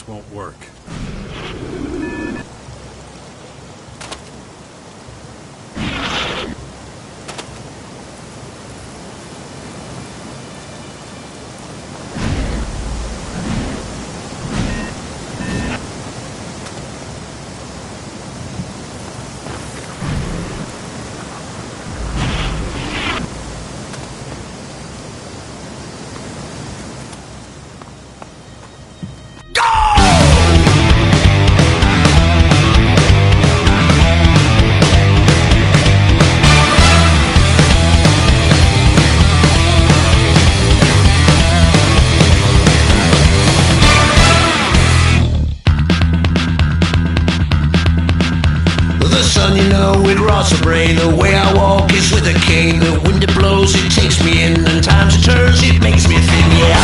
won't work. The way I walk is with a cane. The wind it blows, it takes me in, and times it turns, it makes me thin, yeah.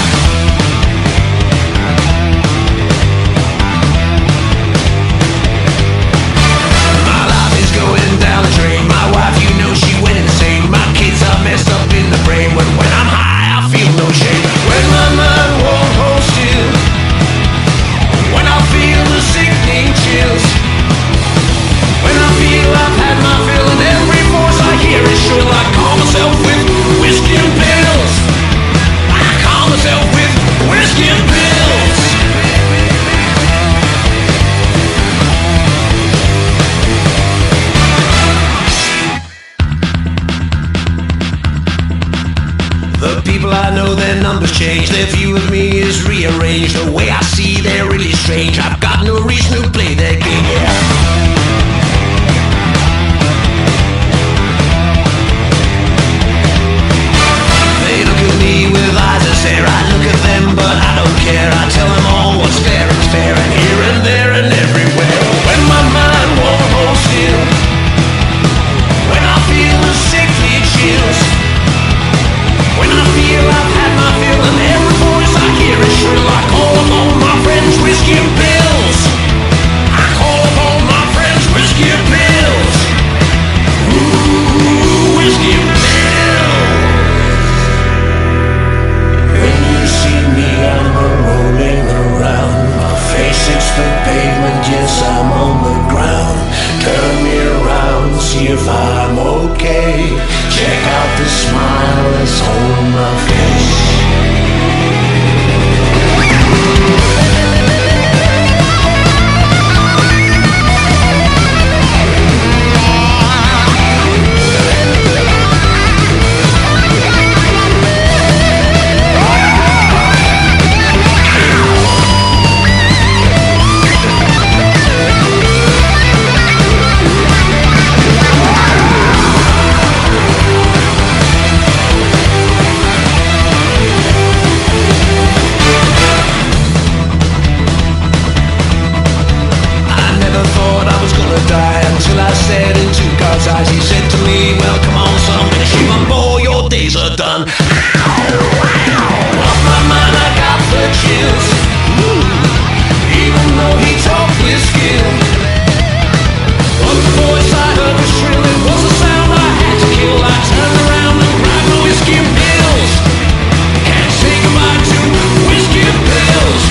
My life is going down the drain. My wife, you know, she went insane. My kids are messed up in the brain, but when I'm high, I feel no shame. When my mind won't hold still, when I feel the sickening chills, when I feel I've had my fill and every voice I hear is shrill, I call myself with whiskey and pills. I call myself with whiskey and pills. The people I know, their numbers change. Their view of me is rearranged. The way I see, they're really strange. I've got no reason to play their game, yeah. With eyes of stare, I look at them, but I don't care. I tell them all what's fair is fair, and here and there and everywhere. When my mind won't hold still, when I feel the sickly chills, when I feel I've had my fill and every voice I hear is shrill, I call upon my friends whiskey and pills. I call upon my friends whiskey and pills. Ooh, whiskey and pills. I'm rolling around, my face hits the pavement, yes I'm on the ground. Turn me around, see if I'm okay. Check out the smile that's on my face. He said to me, well come on son, finish him up before your days are done. Off my mind I got the chills, even though he talked with skill. But the voice I heard was shrill, it was a sound I had to kill. I turned around and grabbed my whiskey and pills. Can't say goodbye to whiskey and pills.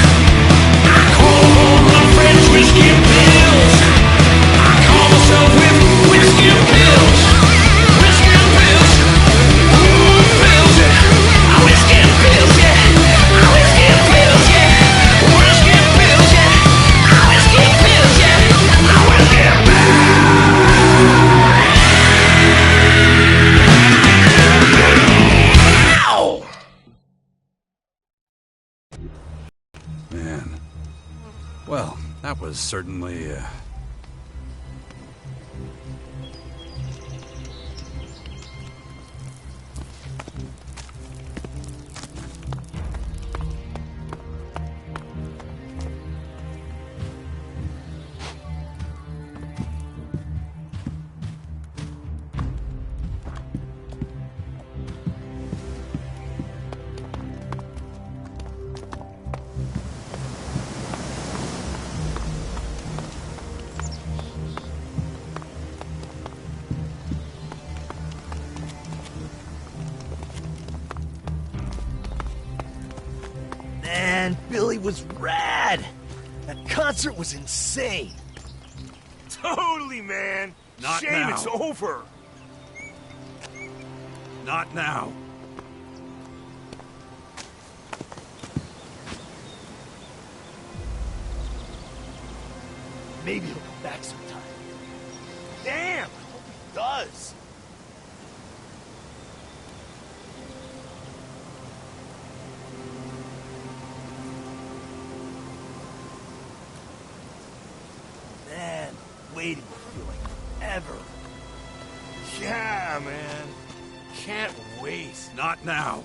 I call on my friends whiskey and pills. I call myself with whiskey and pills. Whiskey and pills. Ooh, pills, yeah. Whiskey and pills, yeah. Whiskey and pills, yeah. Whiskey and pills, yeah. Whiskey and pills, yeah. Whiskey and pills. Ow! Man. Well, that was certainly, Man, Billy was rad! That concert was insane. Totally, man. Not Shame now. it's over. Not now. Maybe he'll come back sometime. Damn. I hope he does. Man, waiting will feel like forever. Yeah, man. Can't wait. Not now.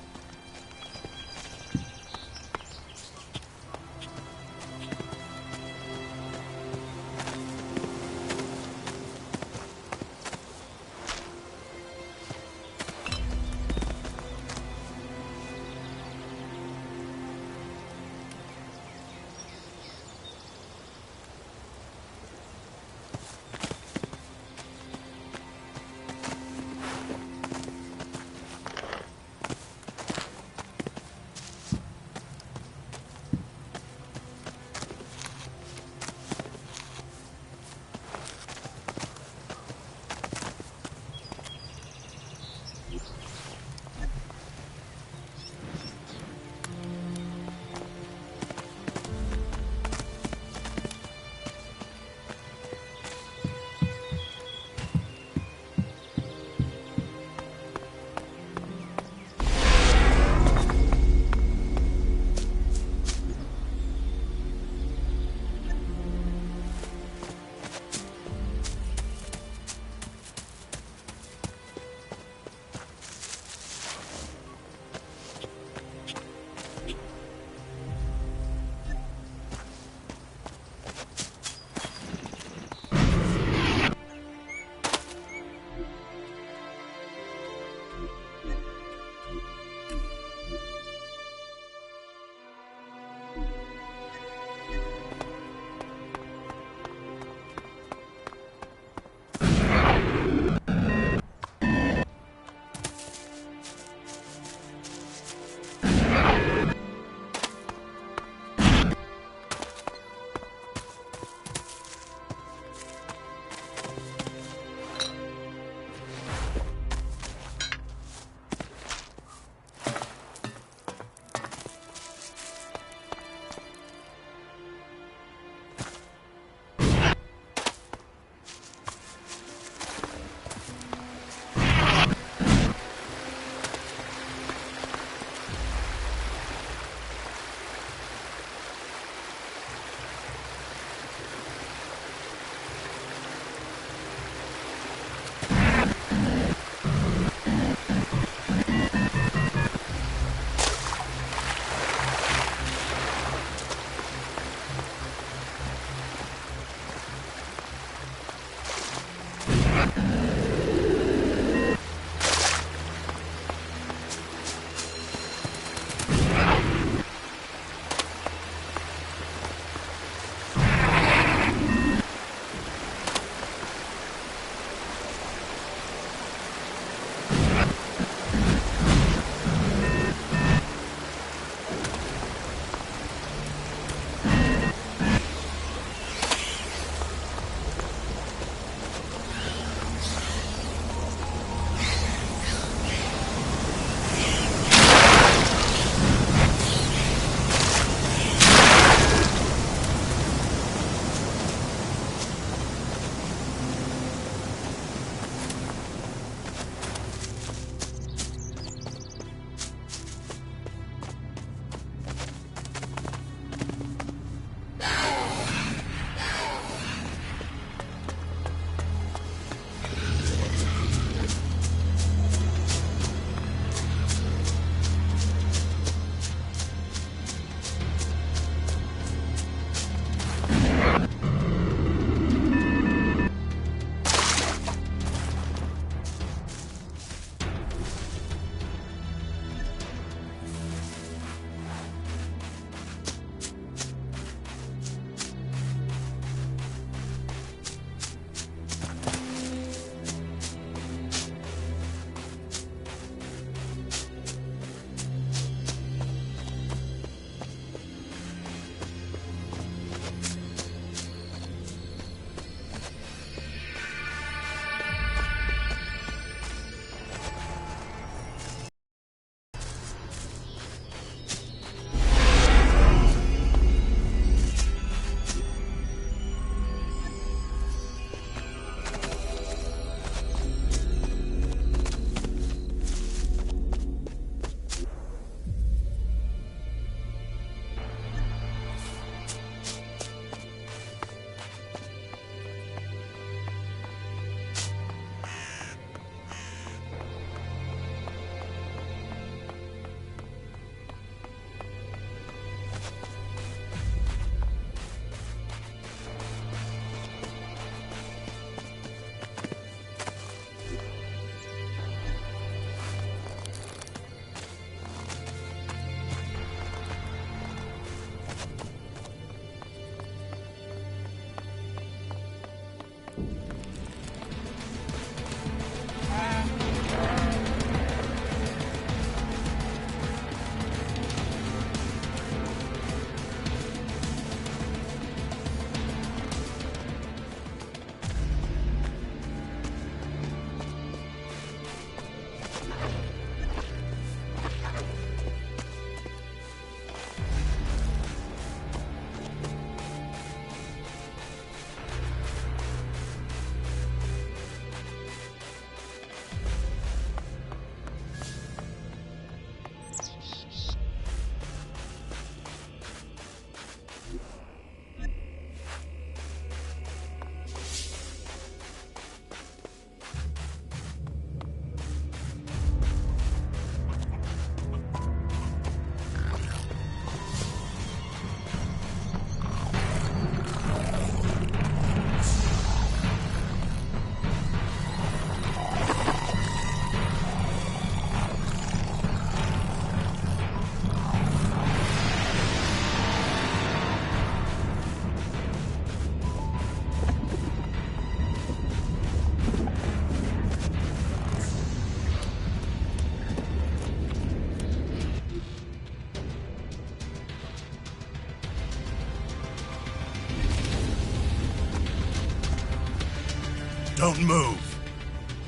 Don't move.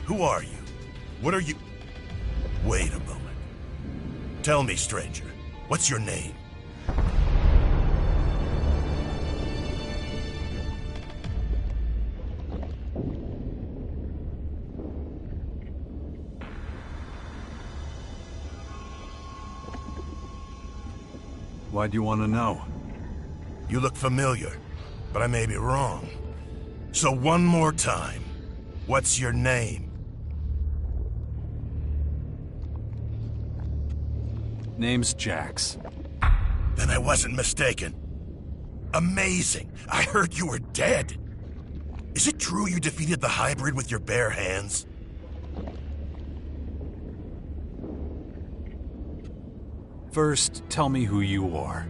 Who are you? What are you... Wait a moment. Tell me, stranger, what's your name? Why do you want to know? You look familiar, but I may be wrong. So one more time, what's your name? Name's Jax. Then I wasn't mistaken. Amazing! I heard you were dead! Is it true you defeated the hybrid with your bare hands? First, tell me who you are.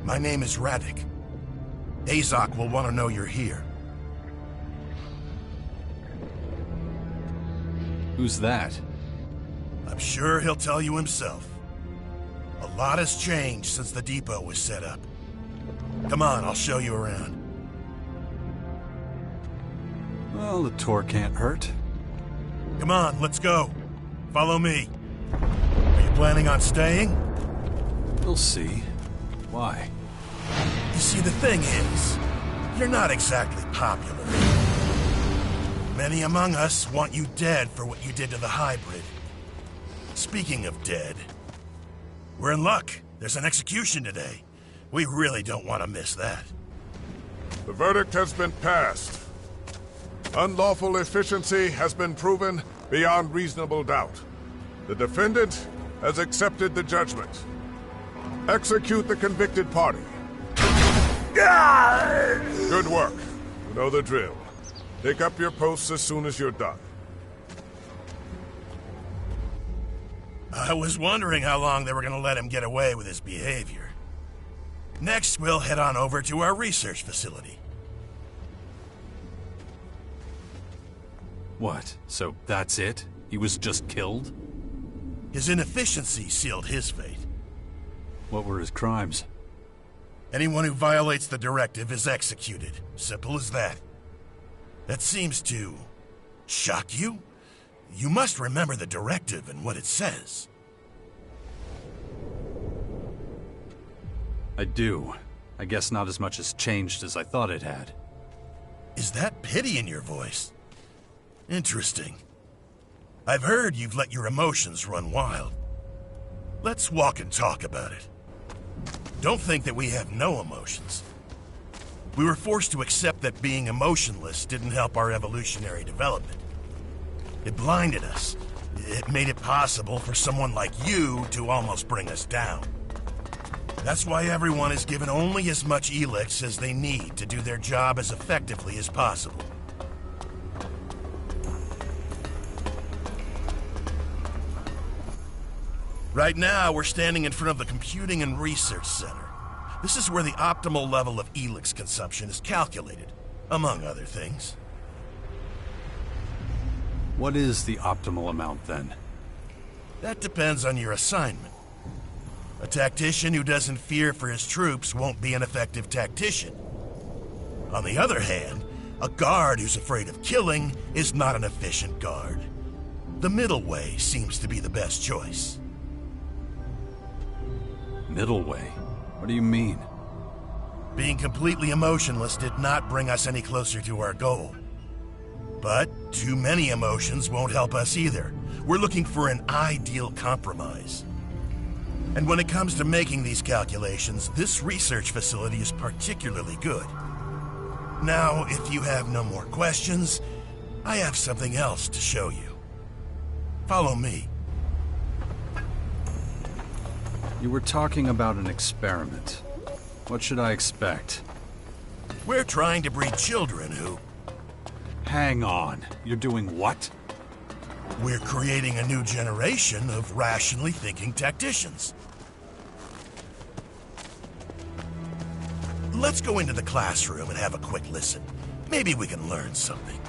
My name is Radek. Azok will want to know you're here. Who's that? I'm sure he'll tell you himself. A lot has changed since the depot was set up. Come on, I'll show you around. Well, the tour can't hurt. Come on, let's go. Follow me. Are you planning on staying? We'll see. Why? You see, the thing is, you're not exactly popular. Many among us want you dead for what you did to the hybrid. Speaking of dead, we're in luck. There's an execution today. We really don't want to miss that. The verdict has been passed. Unlawful efficiency has been proven beyond reasonable doubt. The defendant has accepted the judgment. Execute the convicted party. Good work. You know the drill. Take up your posts as soon as you're done. I was wondering how long they were going to let him get away with his behavior. Next, we'll head on over to our research facility. What? So that's it? He was just killed? His inefficiency sealed his fate. What were his crimes? Anyone who violates the directive is executed. Simple as that. That seems to shock you? You must remember the directive and what it says. I do. I guess not as much has changed as I thought it had. Is that pity in your voice? Interesting. I've heard you've let your emotions run wild. Let's walk and talk about it. Don't think that we have no emotions. We were forced to accept that being emotionless didn't help our evolutionary development. It blinded us. It made it possible for someone like you to almost bring us down. That's why everyone is given only as much Elex as they need to do their job as effectively as possible. Right now, we're standing in front of the Computing and Research Center. This is where the optimal level of Elex consumption is calculated, among other things. What is the optimal amount, then? That depends on your assignment. A tactician who doesn't fear for his troops won't be an effective tactician. On the other hand, a guard who's afraid of killing is not an efficient guard. The middle way seems to be the best choice. Middle way? What do you mean? Being completely emotionless did not bring us any closer to our goal. But too many emotions won't help us either. We're looking for an ideal compromise. And when it comes to making these calculations, this research facility is particularly good. Now, if you have no more questions, I have something else to show you. Follow me. You were talking about an experiment. What should I expect? We're trying to breed children who... Hang on. You're doing what? We're creating a new generation of rationally thinking tacticians. Let's go into the classroom and have a quick listen. Maybe we can learn something.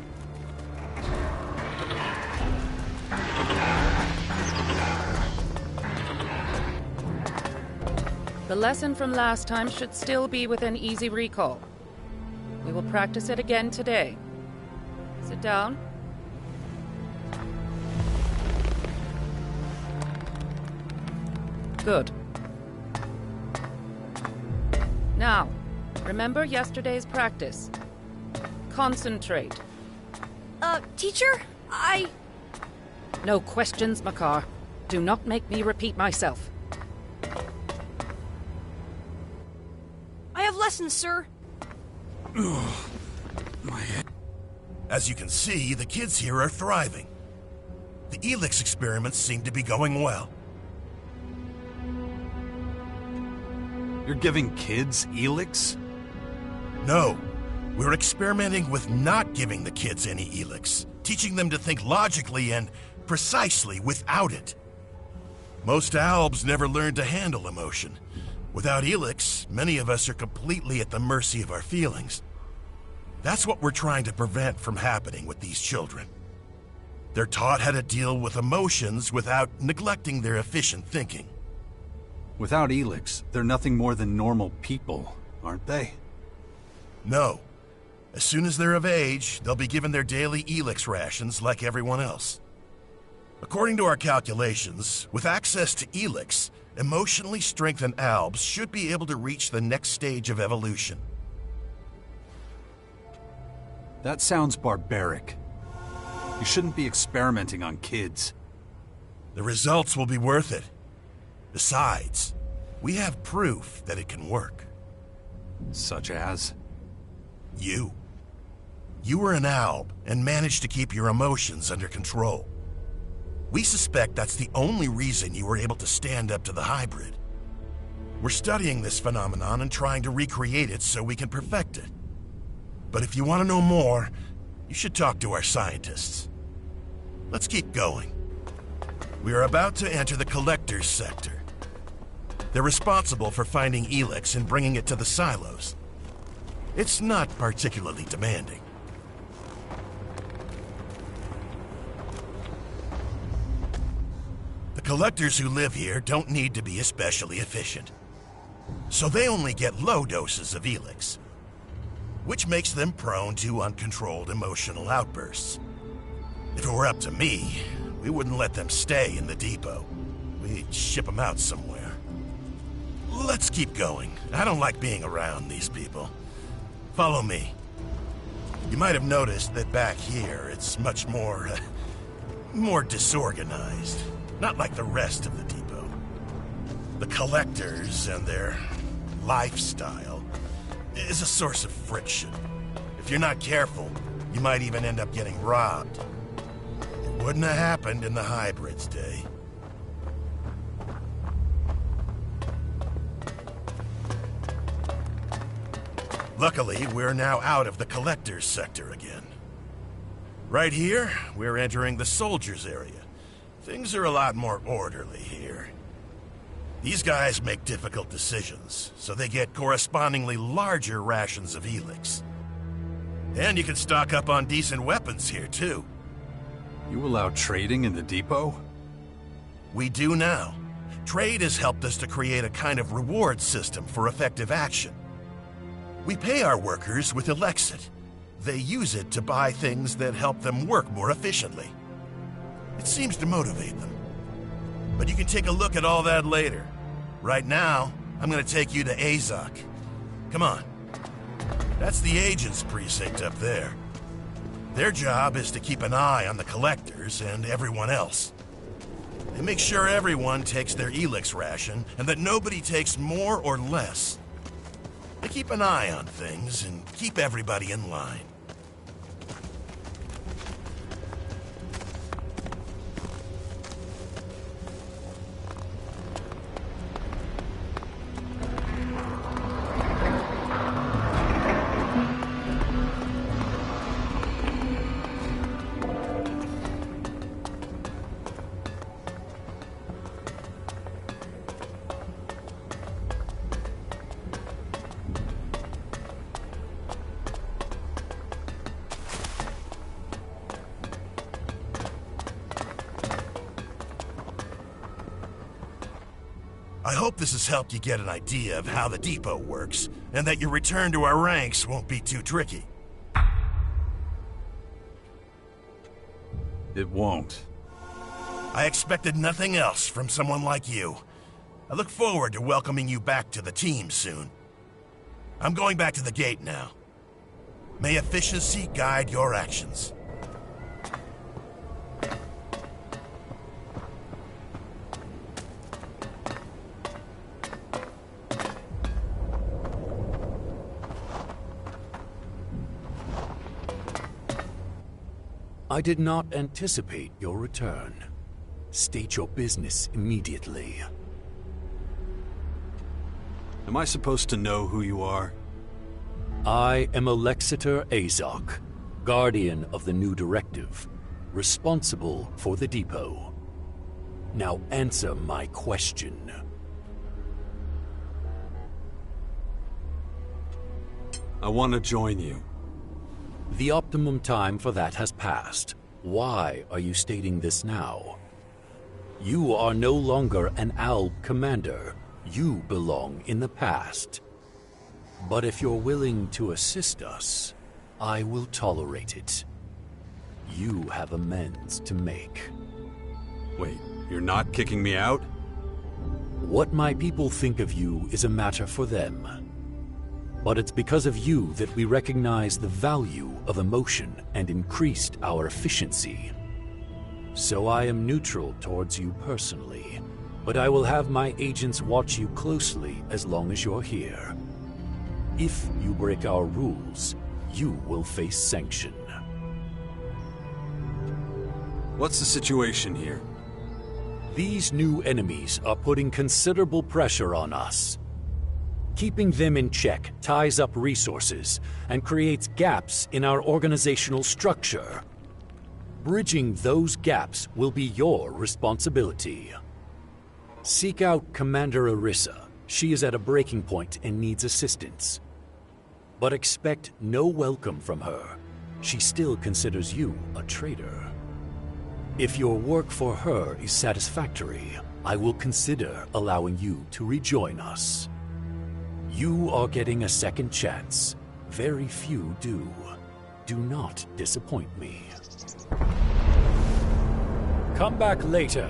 The lesson from last time should still be within easy recall. We will practice it again today. So Sit down. Good. Now, remember yesterday's practice. Concentrate. Teacher, No questions, Makar. Do not make me repeat myself. I have lessons, sir. My head. As you can see, the kids here are thriving. The Elex experiments seem to be going well. You're giving kids Elex? No, we're experimenting with not giving the kids any Elex, teaching them to think logically and precisely without it. Most Albs never learned to handle emotion. Without Elex, many of us are completely at the mercy of our feelings. That's what we're trying to prevent from happening with these children. They're taught how to deal with emotions without neglecting their efficient thinking. Without Elex, they're nothing more than normal people, aren't they? No. As soon as they're of age, they'll be given their daily Elex rations like everyone else. According to our calculations, with access to Elex, emotionally strengthened Albs should be able to reach the next stage of evolution. That sounds barbaric. You shouldn't be experimenting on kids. The results will be worth it. Besides, we have proof that it can work. Such as? You. You were an Alb and managed to keep your emotions under control. We suspect that's the only reason you were able to stand up to the hybrid. We're studying this phenomenon and trying to recreate it so we can perfect it. But if you want to know more, you should talk to our scientists. Let's keep going. We are about to enter the Collector's sector. They're responsible for finding Elex and bringing it to the silos. It's not particularly demanding. The Collectors who live here don't need to be especially efficient. So they only get low doses of Elex, which makes them prone to uncontrolled emotional outbursts. If it were up to me, we wouldn't let them stay in the depot. We'd ship them out somewhere. Let's keep going. I don't like being around these people. Follow me. You might have noticed that back here, it's much more disorganized. Not like the rest of the depot. The Collectors and their lifestyle is a source of friction. If you're not careful, you might even end up getting robbed. It wouldn't have happened in the Hybrid's day. Luckily, we're now out of the Collector's sector again. Right here, we're entering the Soldiers' area. Things are a lot more orderly here. These guys make difficult decisions, so they get correspondingly larger rations of Elex. And you can stock up on decent weapons here, too. You allow trading in the depot? We do now. Trade has helped us to create a kind of reward system for effective action. We pay our workers with Elexit. They use it to buy things that help them work more efficiently. It seems to motivate them. But you can take a look at all that later. Right now, I'm gonna take you to Azok. Come on. That's the agent's precinct up there. Their job is to keep an eye on the Collectors and everyone else. They make sure everyone takes their Elex ration and that nobody takes more or less. They keep an eye on things and keep everybody in line. I hope this has helped you get an idea of how the depot works, and that your return to our ranks won't be too tricky. It won't. I expected nothing else from someone like you. I look forward to welcoming you back to the team soon. I'm going back to the gate now. May efficiency guide your actions. I did not anticipate your return. State your business immediately. Am I supposed to know who you are? I am Alexander Azok, Guardian of the new directive, responsible for the depot. Now answer my question. I want to join you. The optimum time for that has passed. Why are you stating this now? You are no longer an ALB commander. You belong in the past. But if you're willing to assist us, I will tolerate it. You have amends to make. Wait, you're not kicking me out? What my people think of you is a matter for them. But it's because of you that we recognize the value of emotion and increased our efficiency. So I am neutral towards you personally, but I will have my agents watch you closely as long as you're here. If you break our rules, you will face sanction. What's the situation here? These new enemies are putting considerable pressure on us. Keeping them in check ties up resources and creates gaps in our organizational structure. Bridging those gaps will be your responsibility. Seek out Commander Arissa. She is at a breaking point and needs assistance. But expect no welcome from her. She still considers you a traitor. If your work for her is satisfactory, I will consider allowing you to rejoin us. You are getting a second chance. Very few do. Do not disappoint me. Come back later.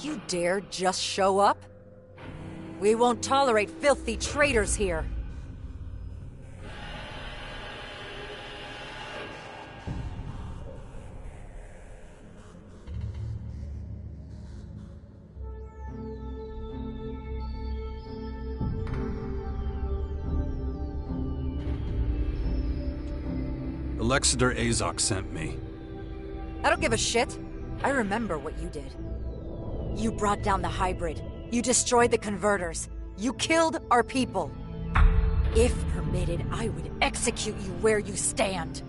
You dare just show up? We won't tolerate filthy traitors here. Alexander Azok sent me. I don't give a shit. I remember what you did. You brought down the hybrid. You destroyed the converters. You killed our people. If permitted, I would execute you where you stand.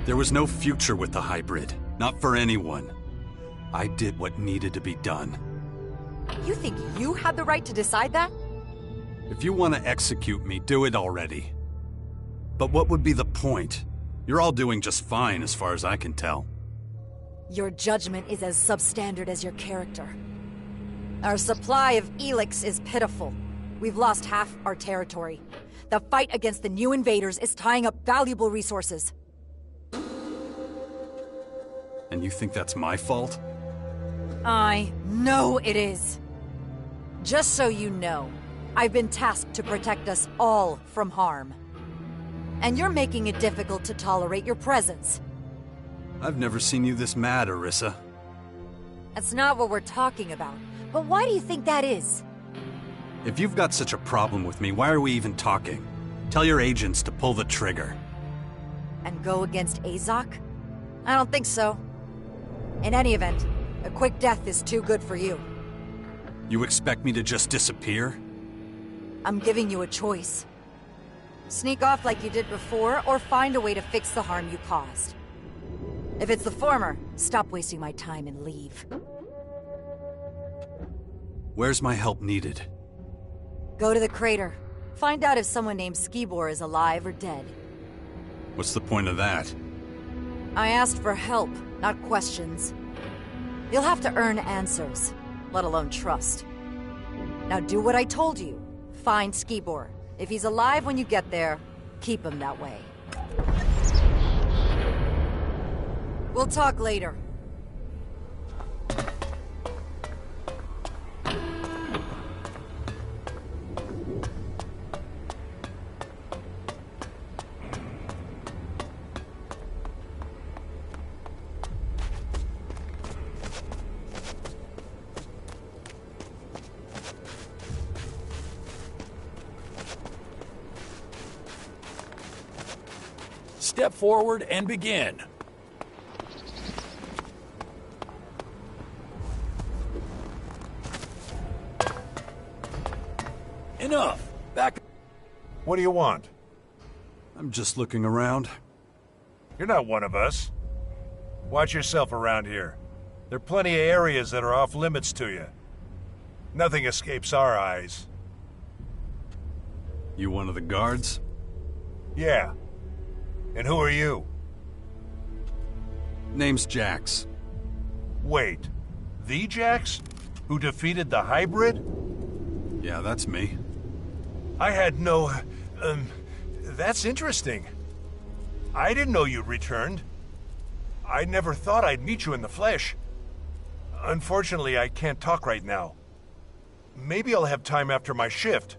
There was no future with the hybrid. Not for anyone. I did what needed to be done. You think you had the right to decide that? If you want to execute me, do it already. But what would be the point? You're all doing just fine as far as I can tell. Your judgment is as substandard as your character. Our supply of Elex is pitiful. We've lost half our territory. The fight against the new invaders is tying up valuable resources. And you think that's my fault? I know it is. Just so you know, I've been tasked to protect us all from harm. And you're making it difficult to tolerate your presence. I've never seen you this mad, Orisa. That's not what we're talking about. But why do you think that is? If you've got such a problem with me, why are we even talking? Tell your agents to pull the trigger. And go against Azok? I don't think so. In any event, a quick death is too good for you. You expect me to just disappear? I'm giving you a choice. Sneak off like you did before, or find a way to fix the harm you caused. If it's the former, stop wasting my time and leave. Where's my help needed? Go to the crater. Find out if someone named Skibor is alive or dead. What's the point of that? I asked for help, not questions. You'll have to earn answers, let alone trust. Now do what I told you. Find Skibor. If he's alive when you get there, keep him that way. We'll talk later. Step forward and begin. Enough. Back. What do you want? I'm just looking around. You're not one of us. Watch yourself around here. There are plenty of areas that are off limits to you. Nothing escapes our eyes. You one of the guards? Yeah. And who are you? Name's Jax. Wait. The Jax? Who defeated the hybrid? Yeah, that's me. I had no... that's interesting. I didn't know you'd returned. I never thought I'd meet you in the flesh. Unfortunately, I can't talk right now. Maybe I'll have time after my shift.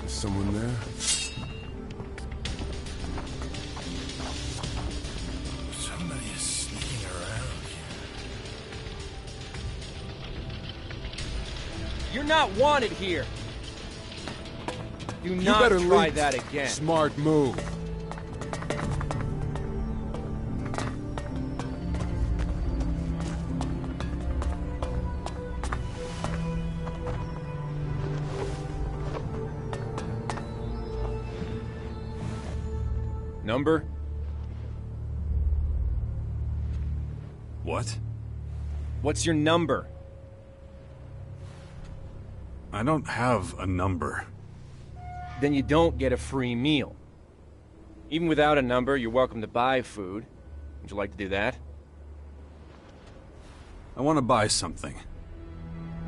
Is someone there? Somebody is sneaking around here. You're not wanted here. Do You not better try leave. that again. Smart move. Number? What? What's your number? I don't have a number. Then you don't get a free meal. Even without a number, you're welcome to buy food. Would you like to do that? I want to buy something.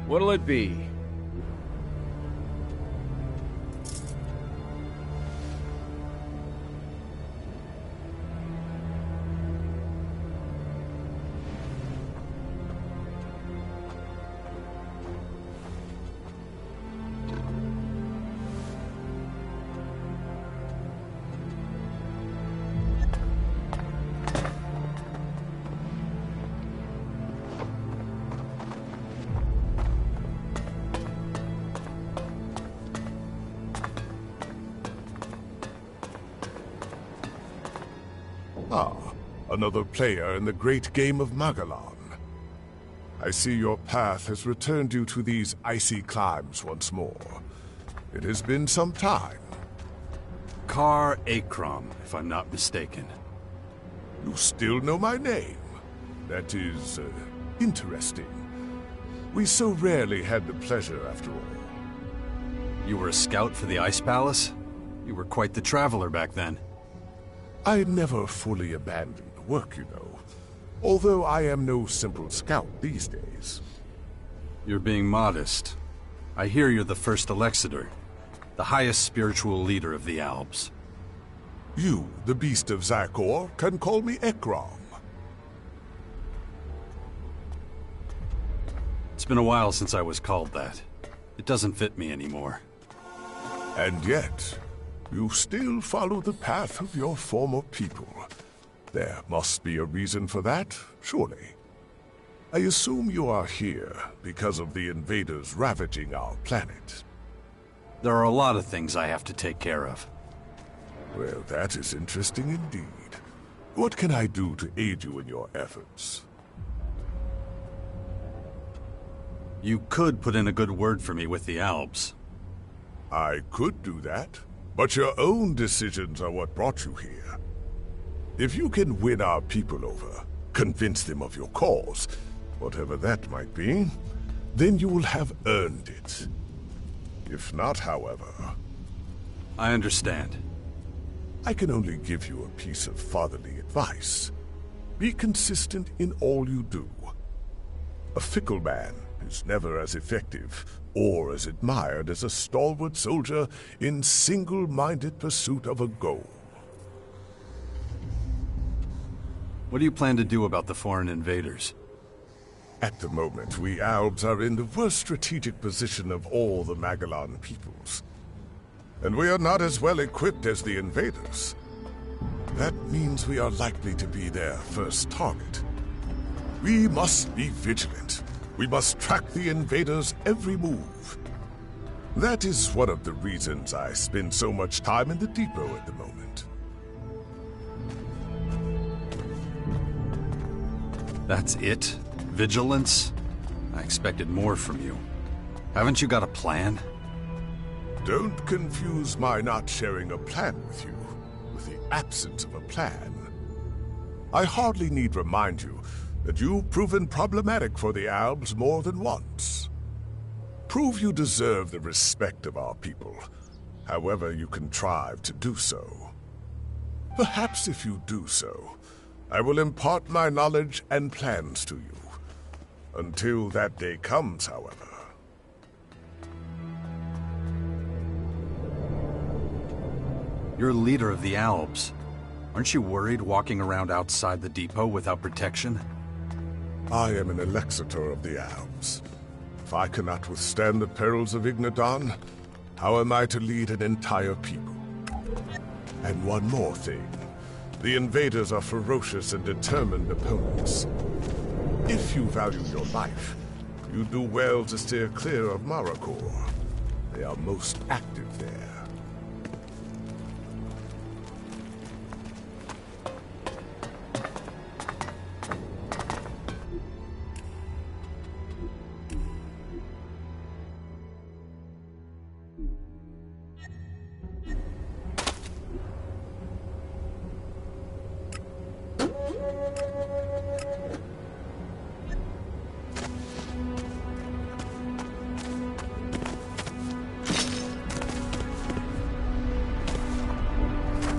What'll it be? Ah, another player in the great game of Magellan. I see your path has returned you to these icy climes once more. It has been some time. Kar Akram, if I'm not mistaken. You still know my name. That is, interesting. We so rarely had the pleasure, after all. You were a scout for the Ice Palace? You were quite the traveler back then. I never fully abandoned the work, you know. Although I am no simple scout these days. You're being modest. I hear you're the first Alexander, the highest spiritual leader of the Alps. You, the beast of Zakor, can call me Ekram. It's been a while since I was called that. It doesn't fit me anymore. And yet, you still follow the path of your former people. There must be a reason for that, surely. I assume you are here because of the invaders ravaging our planet. There are a lot of things I have to take care of. Well, that is interesting indeed. What can I do to aid you in your efforts? You could put in a good word for me with the Alps. I could do that, but your own decisions are what brought you here. If you can win our people over, convince them of your cause, whatever that might be, then you will have earned it. If not, however... I understand. I can only give you a piece of fatherly advice. Be consistent in all you do. A fickle man is never as effective or as admired as a stalwart soldier in single-minded pursuit of a goal. What do you plan to do about the foreign invaders? At the moment, we Albs are in the worst strategic position of all the Magellan peoples. And we are not as well equipped as the invaders. That means we are likely to be their first target. We must be vigilant. We must track the invaders' every move. That is one of the reasons I spend so much time in the depot at the moment. That's it? Vigilance? I expected more from you. Haven't you got a plan? Don't confuse my not sharing a plan with you with the absence of a plan. I hardly need remind you that you've proven problematic for the Albs more than once. Prove you deserve the respect of our people, however you contrive to do so. Perhaps if you do so, I will impart my knowledge and plans to you. Until that day comes, however. You're leader of the Alps. Aren't you worried walking around outside the depot without protection? I am an Elexator of the Alps. If I cannot withstand the perils of Ignadon, how am I to lead an entire people? And one more thing. The invaders are ferocious and determined opponents. If you value your life, you do well to steer clear of Marakor. They are most active there.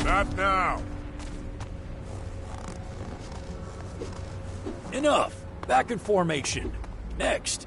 Not now! Enough! Back in formation. Next.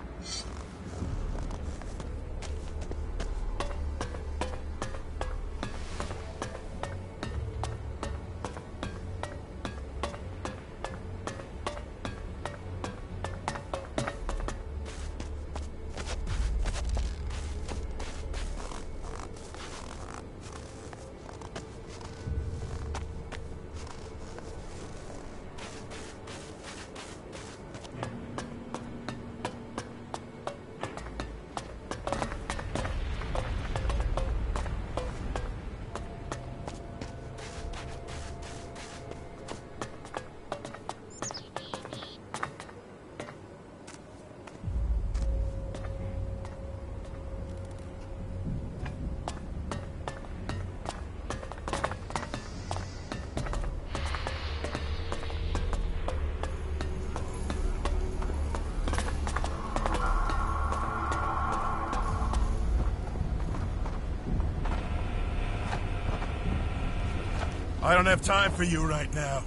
I don't have time for you right now.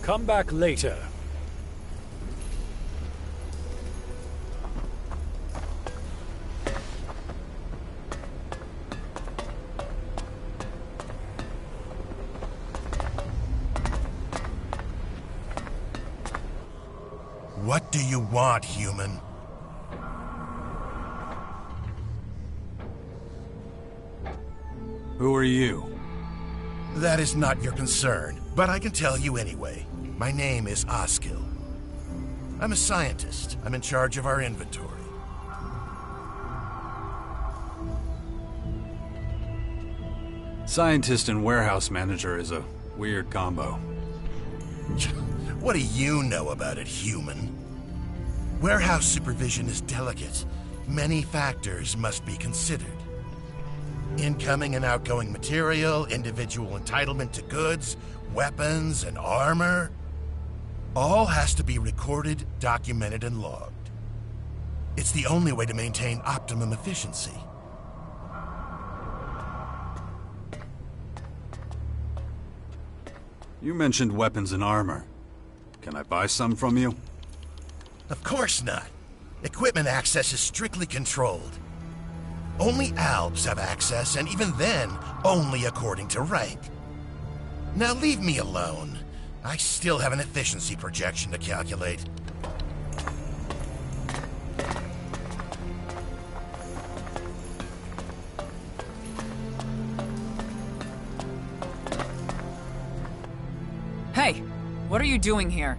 Come back later. What do you want, human? Who are you? That is not your concern, but I can tell you anyway. My name is Oskill. I'm a scientist. I'm in charge of our inventory. Scientist and warehouse manager is a weird combo. What do you know about it, human? Warehouse supervision is delicate. Many factors must be considered. Incoming and outgoing material, individual entitlement to goods, weapons, and armor. All has to be recorded, documented, and logged. It's the only way to maintain optimum efficiency. You mentioned weapons and armor. Can I buy some from you? Of course not. Equipment access is strictly controlled. Only Albs have access, and even then, only according to rank. Now leave me alone. I still have an efficiency projection to calculate. Hey, what are you doing here?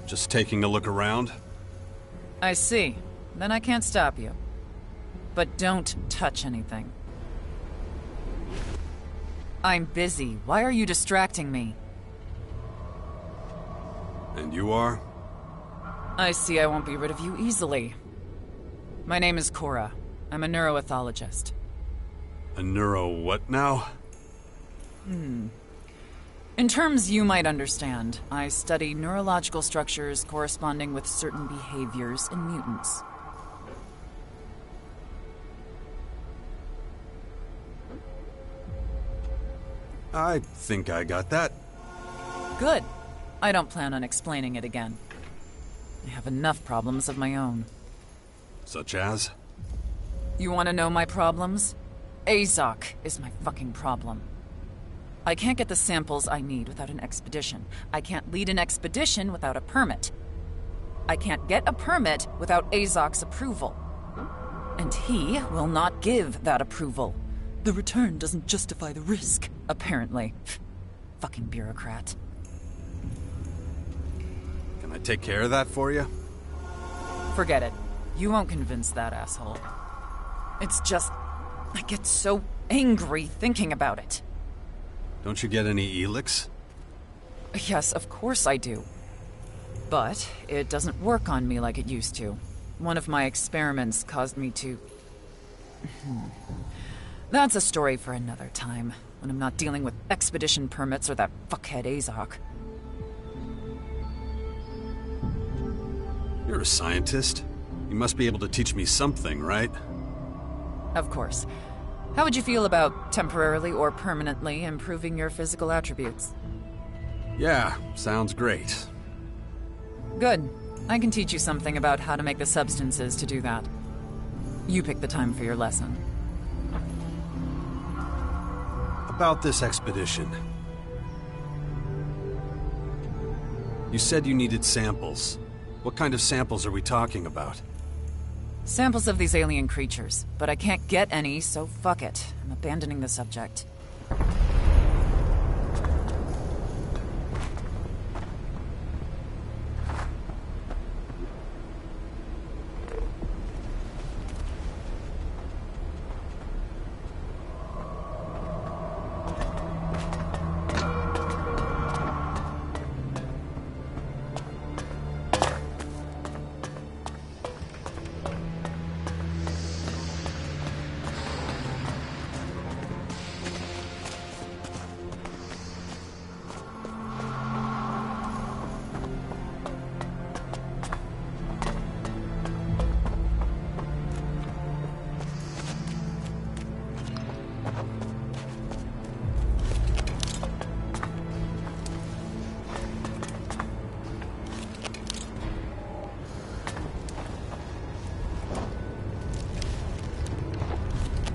Just taking a look around? I see. Then I can't stop you. But don't touch anything. I'm busy. Why are you distracting me? And you are? I see I won't be rid of you easily. My name is Cora. I'm a neuroethologist. A neuro what now? In terms you might understand, I study neurological structures corresponding with certain behaviors in mutants. I think I got that. Good. I don't plan on explaining it again. I have enough problems of my own. Such as? You want to know my problems? Azok is my fucking problem. I can't get the samples I need without an expedition. I can't lead an expedition without a permit. I can't get a permit without Azok's approval. And he will not give that approval. The return doesn't justify the risk, apparently. Fucking bureaucrat. Can I take care of that for you? Forget it. You won't convince that asshole. It's just... I get so angry thinking about it. Don't you get any Elex? Yes, of course I do. But it doesn't work on me like it used to. One of my experiments caused me to... That's a story for another time, when I'm not dealing with expedition permits or that fuckhead Azok. You're a scientist. You must be able to teach me something, right? Of course. How would you feel about temporarily or permanently improving your physical attributes? Yeah, sounds great. Good. I can teach you something about how to make the substances to do that. You pick the time for your lesson. About this expedition. You said you needed samples. What kind of samples are we talking about? Samples of these alien creatures, but I can't get any, so fuck it. I'm abandoning the subject.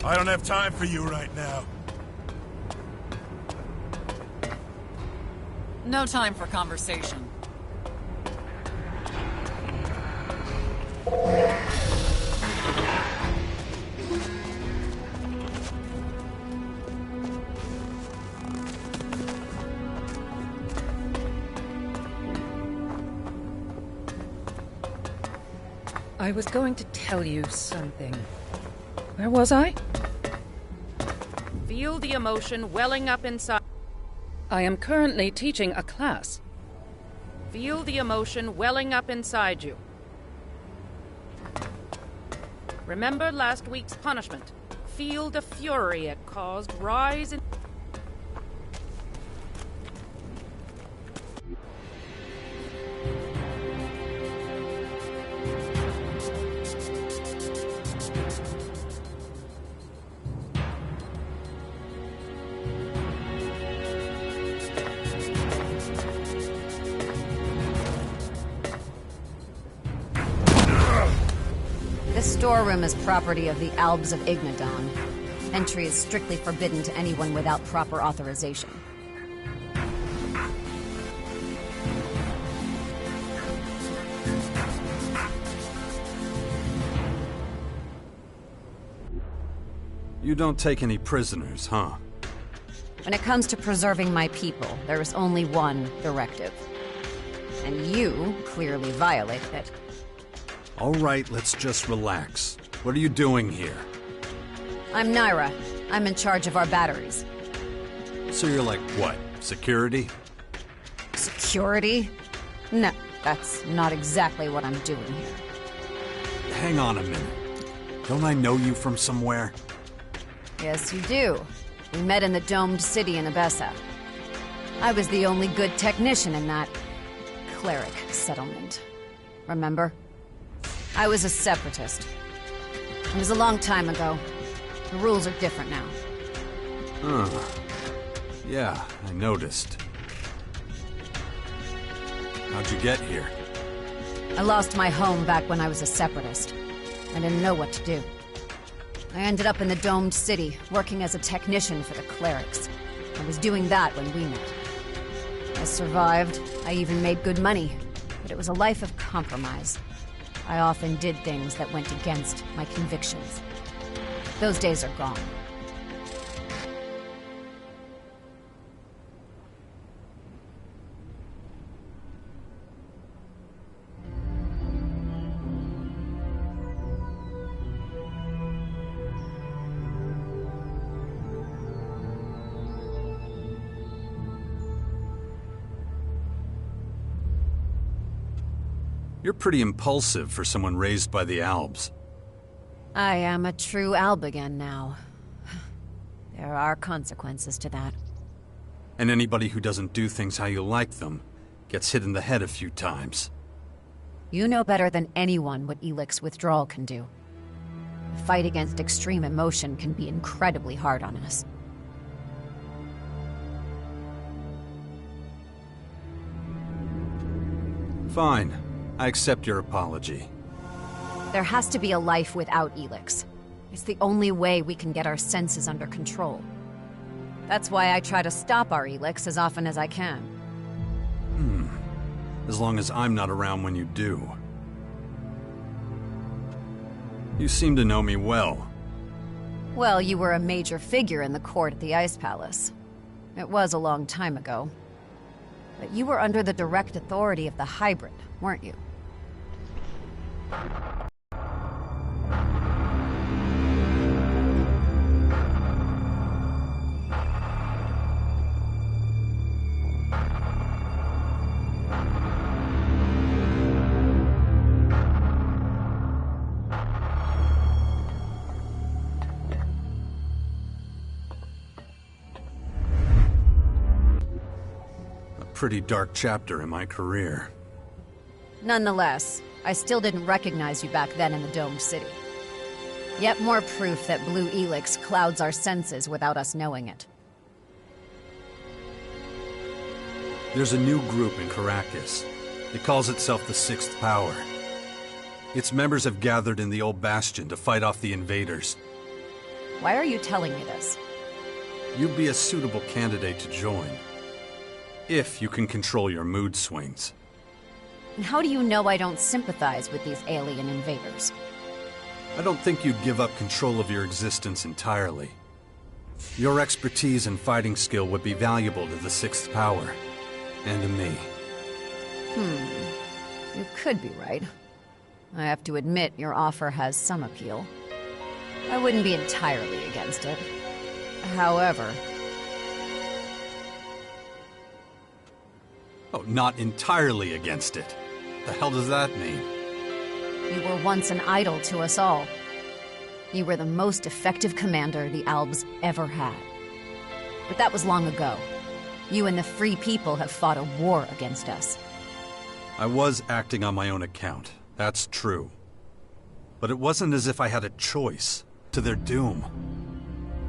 I don't have time for you right now. No time for conversation. I was going to tell you something. Where was I? Feel the emotion welling up inside. I am currently teaching a class. Feel the emotion welling up inside you. Remember last week's punishment. Feel the fury it caused rise in... This storeroom is property of the Albs of Ignadon. Entry is strictly forbidden to anyone without proper authorization. You don't take any prisoners, huh? When it comes to preserving my people, there is only one directive. And you clearly violated it. All right, let's just relax. What are you doing here? I'm Naira. I'm in charge of our batteries. So you're like, what, security? Security? No, that's not exactly what I'm doing here. Hang on a minute. Don't I know you from somewhere? Yes, you do. We met in the domed city in Abessa. I was the only good technician in that cleric settlement. Remember? I was a separatist. It was a long time ago. The rules are different now. Huh. Yeah, I noticed. How'd you get here? I lost my home back when I was a separatist. I didn't know what to do. I ended up in the domed city, working as a technician for the clerics. I was doing that when we met. I survived. I even made good money. But it was a life of compromise. I often did things that went against my convictions. Those days are gone. You're pretty impulsive for someone raised by the Albs. I am a true Albigan now. There are consequences to that. And anybody who doesn't do things how you like them gets hit in the head a few times. You know better than anyone what Elex withdrawal can do. The fight against extreme emotion can be incredibly hard on us. Fine. I accept your apology. There has to be a life without Elex. It's the only way we can get our senses under control. That's why I try to stop our Elex as often as I can. As long as I'm not around when you do. You seem to know me well. Well, you were a major figure in the court at the Ice Palace. It was a long time ago. But you were under the direct authority of the Hybrid, weren't you? Pretty dark chapter in my career. Nonetheless, I still didn't recognize you back then in the domed city. Yet more proof that Blue Elex clouds our senses without us knowing it. There's a new group in Caracas. It calls itself the Sixth Power. Its members have gathered in the old bastion to fight off the invaders. Why are you telling me this? You'd be a suitable candidate to join. If you can control your mood swings. And how do you know I don't sympathize with these alien invaders? I don't think you'd give up control of your existence entirely. Your expertise and fighting skill would be valuable to the Sixth Power. And to me. You could be right. I have to admit, your offer has some appeal. I wouldn't be entirely against it. However... Oh, not entirely against it. The hell does that mean? You were once an idol to us all. You were the most effective commander the Albs ever had. But that was long ago. You and the Free People have fought a war against us. I was acting on my own account. That's true. But it wasn't as if I had a choice to their doom.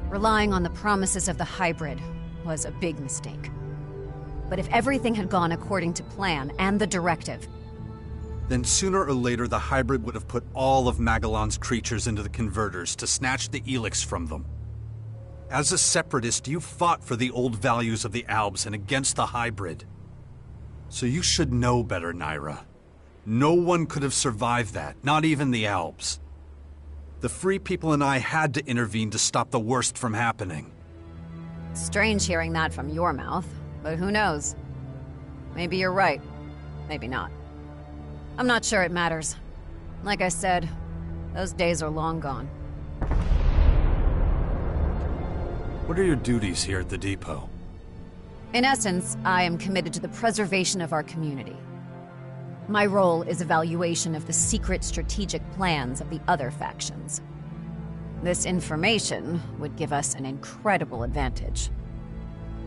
Relying on the promises of the hybrid was a big mistake. But if everything had gone according to plan and the directive... Then sooner or later the hybrid would have put all of Magellan's creatures into the converters to snatch the Elex from them. As a separatist, you fought for the old values of the Albs and against the hybrid. So you should know better, Naira. No one could have survived that, not even the Albs. The Free People and I had to intervene to stop the worst from happening. Strange hearing that from your mouth, but who knows? Maybe you're right. Maybe not. I'm not sure it matters. Like I said, those days are long gone. What are your duties here at the depot? In essence, I am committed to the preservation of our community. My role is evaluation of the secret strategic plans of the other factions. This information would give us an incredible advantage.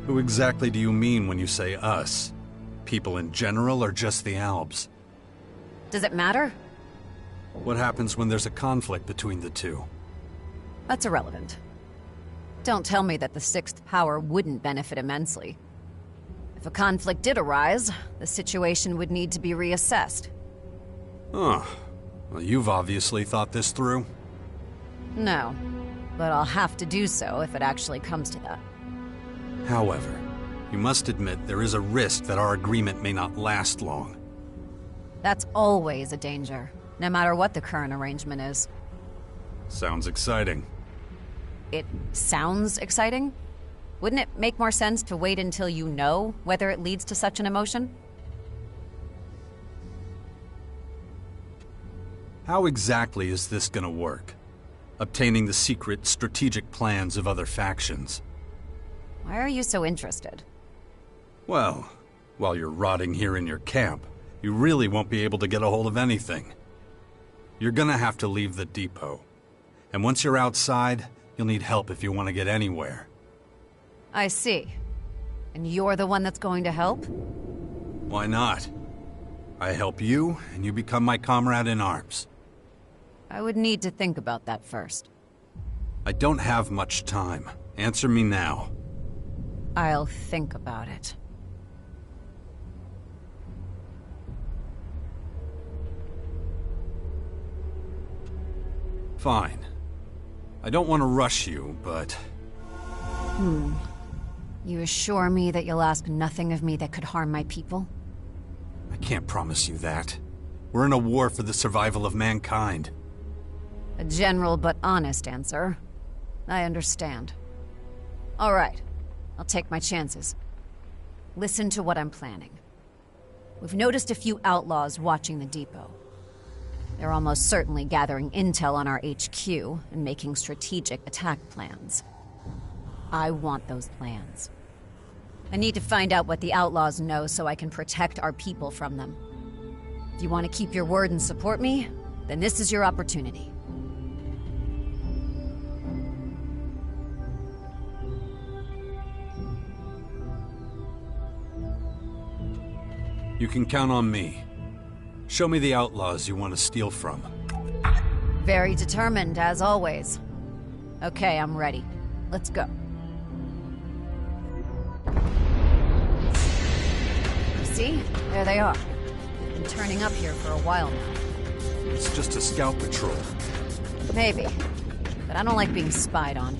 Who exactly do you mean when you say us? People in general or just the Albs? Does it matter? What happens when there's a conflict between the two? That's irrelevant. Don't tell me that the Sixth Power wouldn't benefit immensely. If a conflict did arise, the situation would need to be reassessed. Huh. Well, you've obviously thought this through. No, but I'll have to do so if it actually comes to that. However, you must admit there is a risk that our agreement may not last long. That's always a danger, no matter what the current arrangement is. Sounds exciting. It sounds exciting? Wouldn't it make more sense to wait until you know whether it leads to such an emotion? How exactly is this gonna work? Obtaining the secret, strategic plans of other factions. Why are you so interested? Well, while you're rotting here in your camp, you really won't be able to get a hold of anything. You're gonna have to leave the depot. And once you're outside, you'll need help if you want to get anywhere. I see. And you're the one that's going to help? Why not? I help you, and you become my comrade in arms. I would need to think about that first. I don't have much time. Answer me now. I'll think about it. Fine. I don't want to rush you, but... You assure me that you'll ask nothing of me that could harm my people? I can't promise you that. We're in a war for the survival of mankind. A general but honest answer. I understand. All right. I'll take my chances. Listen to what I'm planning. We've noticed a few outlaws watching the depot. They're almost certainly gathering intel on our HQ and making strategic attack plans. I want those plans. I need to find out what the outlaws know so I can protect our people from them. If you want to keep your word and support me, then this is your opportunity. You can count on me. Show me the outlaws you want to steal from. Very determined, as always. Okay, I'm ready. Let's go. See? There they are. They've been turning up here for a while now. It's just a scout patrol. Maybe. But but I don't like being spied on.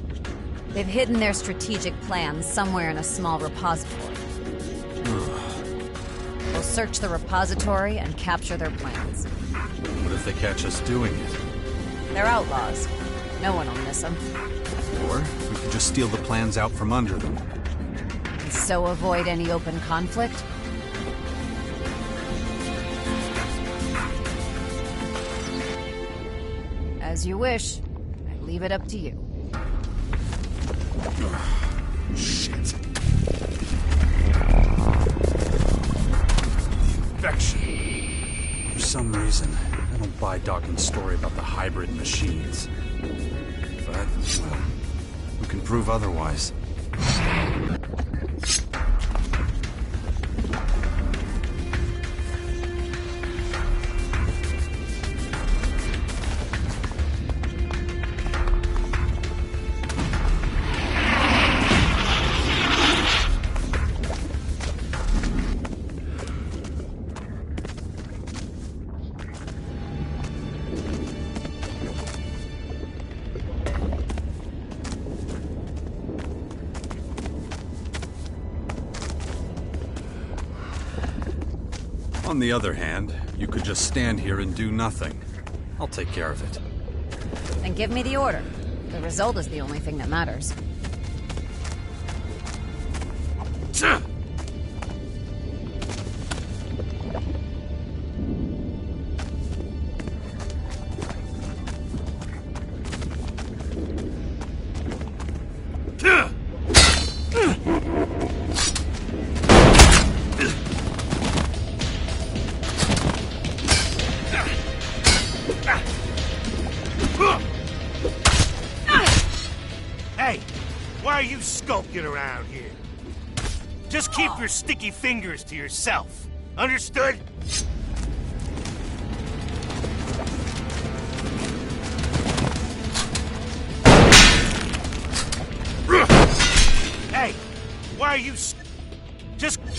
They've hidden their strategic plans somewhere in a small repository. We'll search the repository and capture their plans. What if they catch us doing it? They're outlaws. No one will miss them. Or we could just steal the plans out from under them. And so avoid any open conflict? As you wish. I leave it up to you. Shit. Infection. For some reason, I don't buy Dawkins' story about the hybrid machines. But, well, who can prove otherwise? On the other hand, you could just stand here and do nothing. I'll take care of it. Then give me the order. The result is the only thing that matters. Hey, why are you skulking around here? Just keep your sticky fingers to yourself. Understood? Hey, why are you just...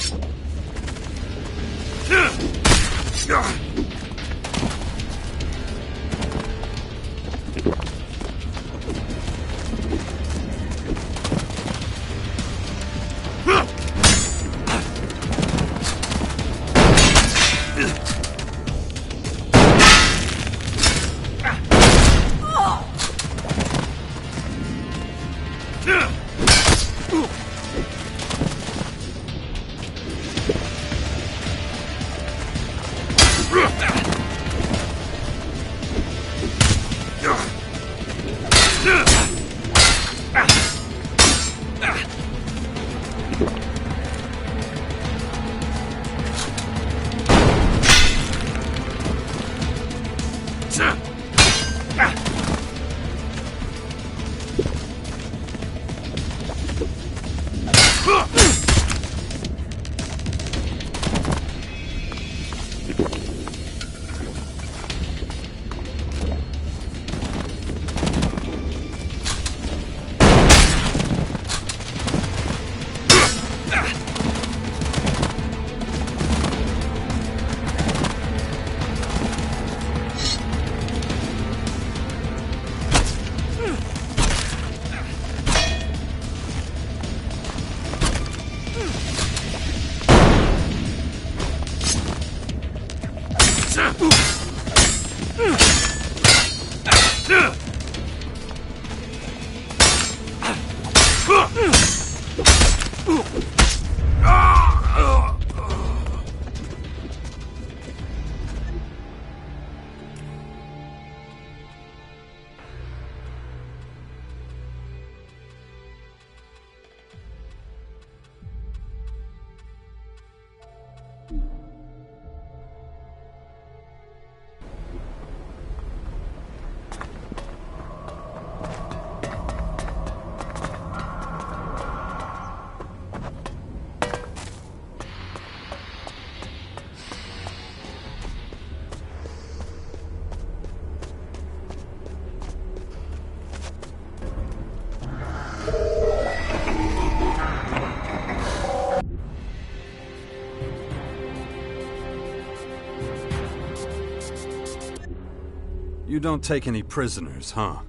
You don't take any prisoners, huh?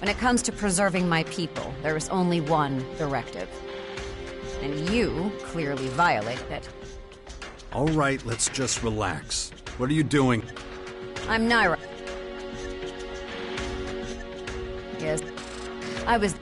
When it comes to preserving my people, there is only one directive. And you clearly violated it. All right, let's just relax. What are you doing? I'm Naira. Yes. I was...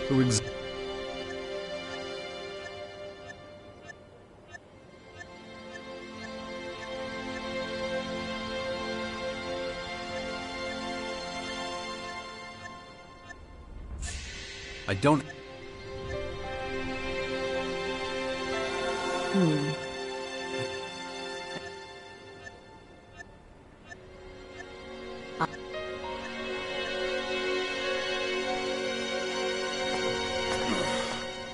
Who ex- I don't...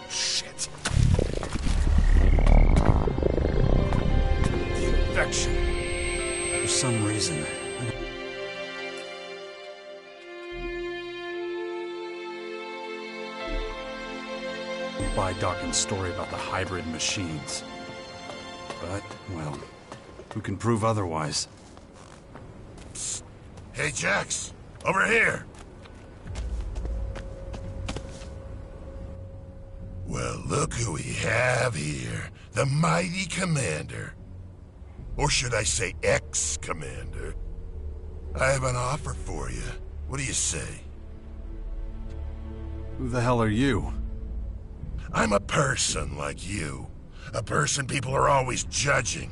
Shit. The infection. For some reason... Buy Dawkins' story about the hybrid machines. But, well, who can prove otherwise? Psst. Hey, Jax, over here. Well, look who we have here. The mighty Commander. Or should I say ex-Commander. I have an offer for you. What do you say? Who the hell are you? I'm a person like you. A person people are always judging.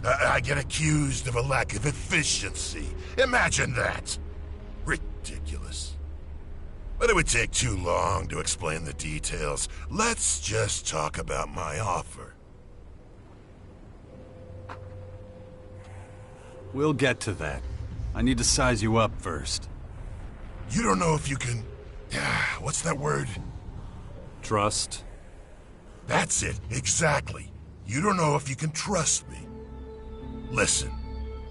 I get accused of a lack of efficiency. Imagine that. Ridiculous. But it would take too long to explain the details. Let's just talk about my offer. We'll get to that. I need to size you up first. You don't know if you can... what's that word? Trust? That's it, exactly. You don't know if you can trust me. Listen,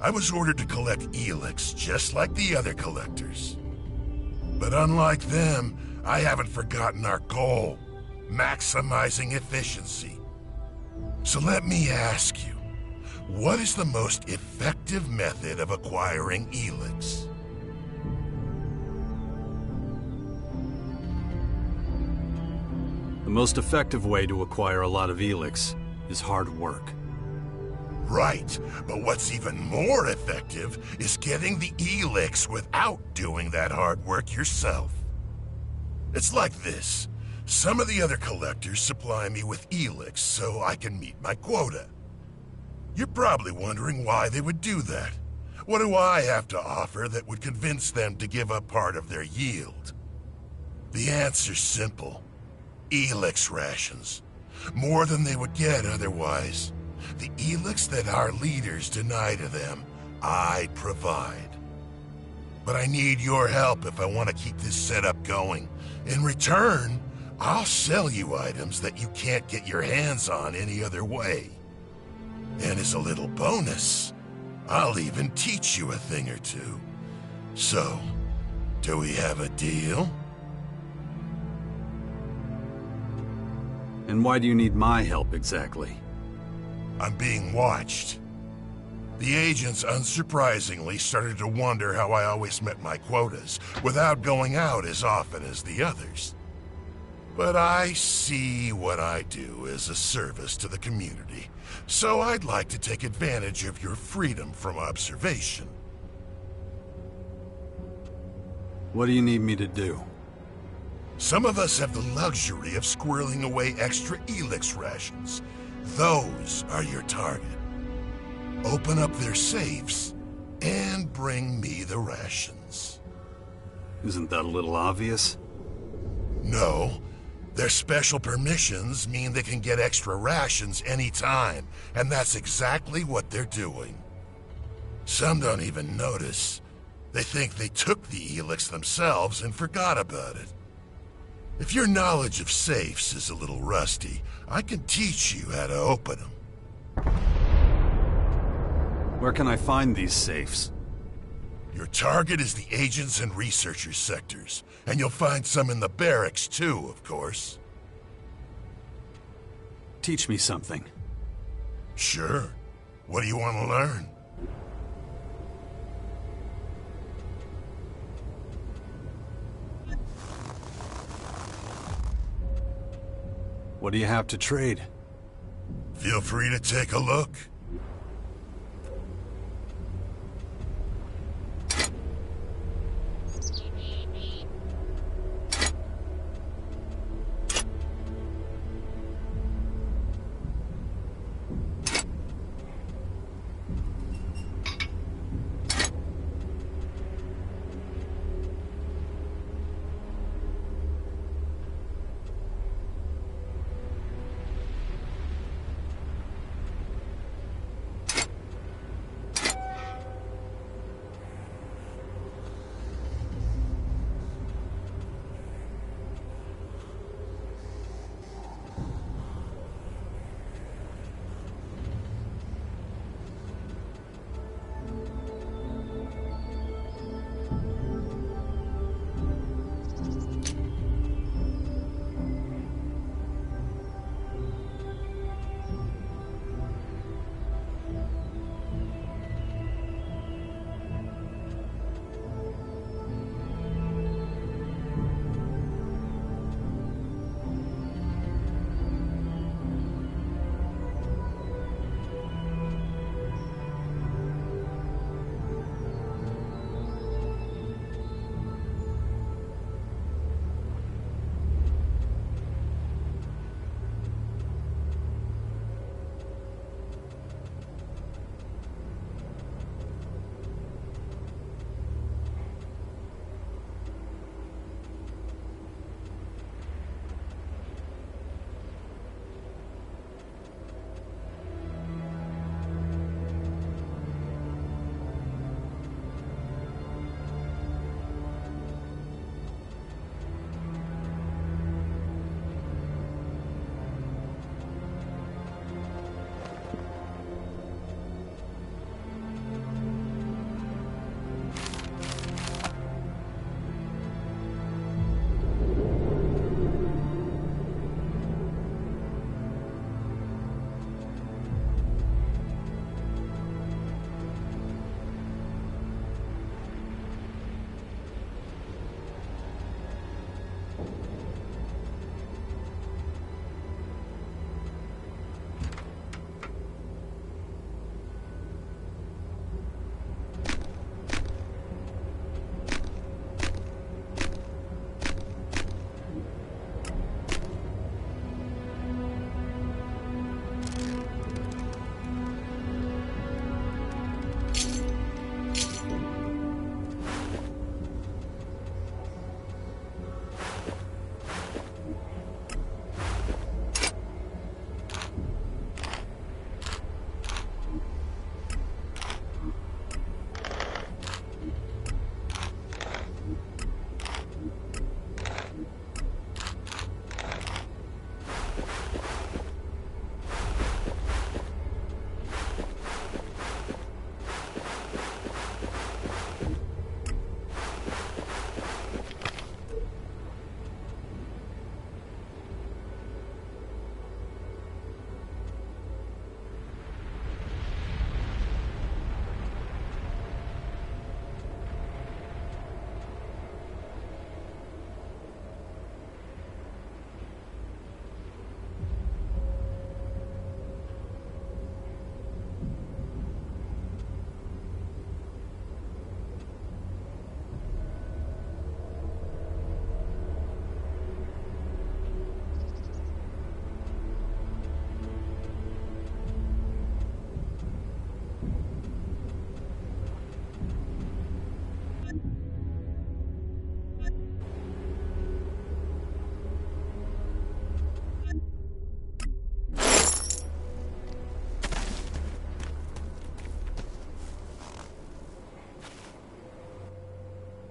I was ordered to collect Elex just like the other collectors. But unlike them, I haven't forgotten our goal, maximizing efficiency. So let me ask you, what is the most effective method of acquiring Elex? The most effective way to acquire a lot of Elex is hard work. Right, but what's even more effective is getting the Elex without doing that hard work yourself. It's like this. Some of the other collectors supply me with Elex so I can meet my quota. You're probably wondering why they would do that. What do I have to offer that would convince them to give up part of their yield? The answer's simple. Elex rations. More than they would get otherwise. The Elex that our leaders deny to them, I provide. But I need your help if I want to keep this setup going. In return, I'll sell you items that you can't get your hands on any other way. And as a little bonus, I'll even teach you a thing or two. So, do we have a deal? And why do you need my help exactly? I'm being watched. The agents, unsurprisingly, started to wonder how I always met my quotas, without going out as often as the others. But I see what I do as a service to the community, so I'd like to take advantage of your freedom from observation. What do you need me to do? Some of us have the luxury of squirreling away extra Elex rations. Those are your target. Open up their safes and bring me the rations. Isn't that a little obvious? No. Their special permissions mean they can get extra rations anytime, and that's exactly what they're doing. Some don't even notice. They think they took the Elex themselves and forgot about it. If your knowledge of safes is a little rusty, I can teach you how to open them. Where can I find these safes? Your target is the agents and researchers sectors, and you'll find some in the barracks too, of course. Teach me something. Sure. What do you want to learn? What do you have to trade? Feel free to take a look.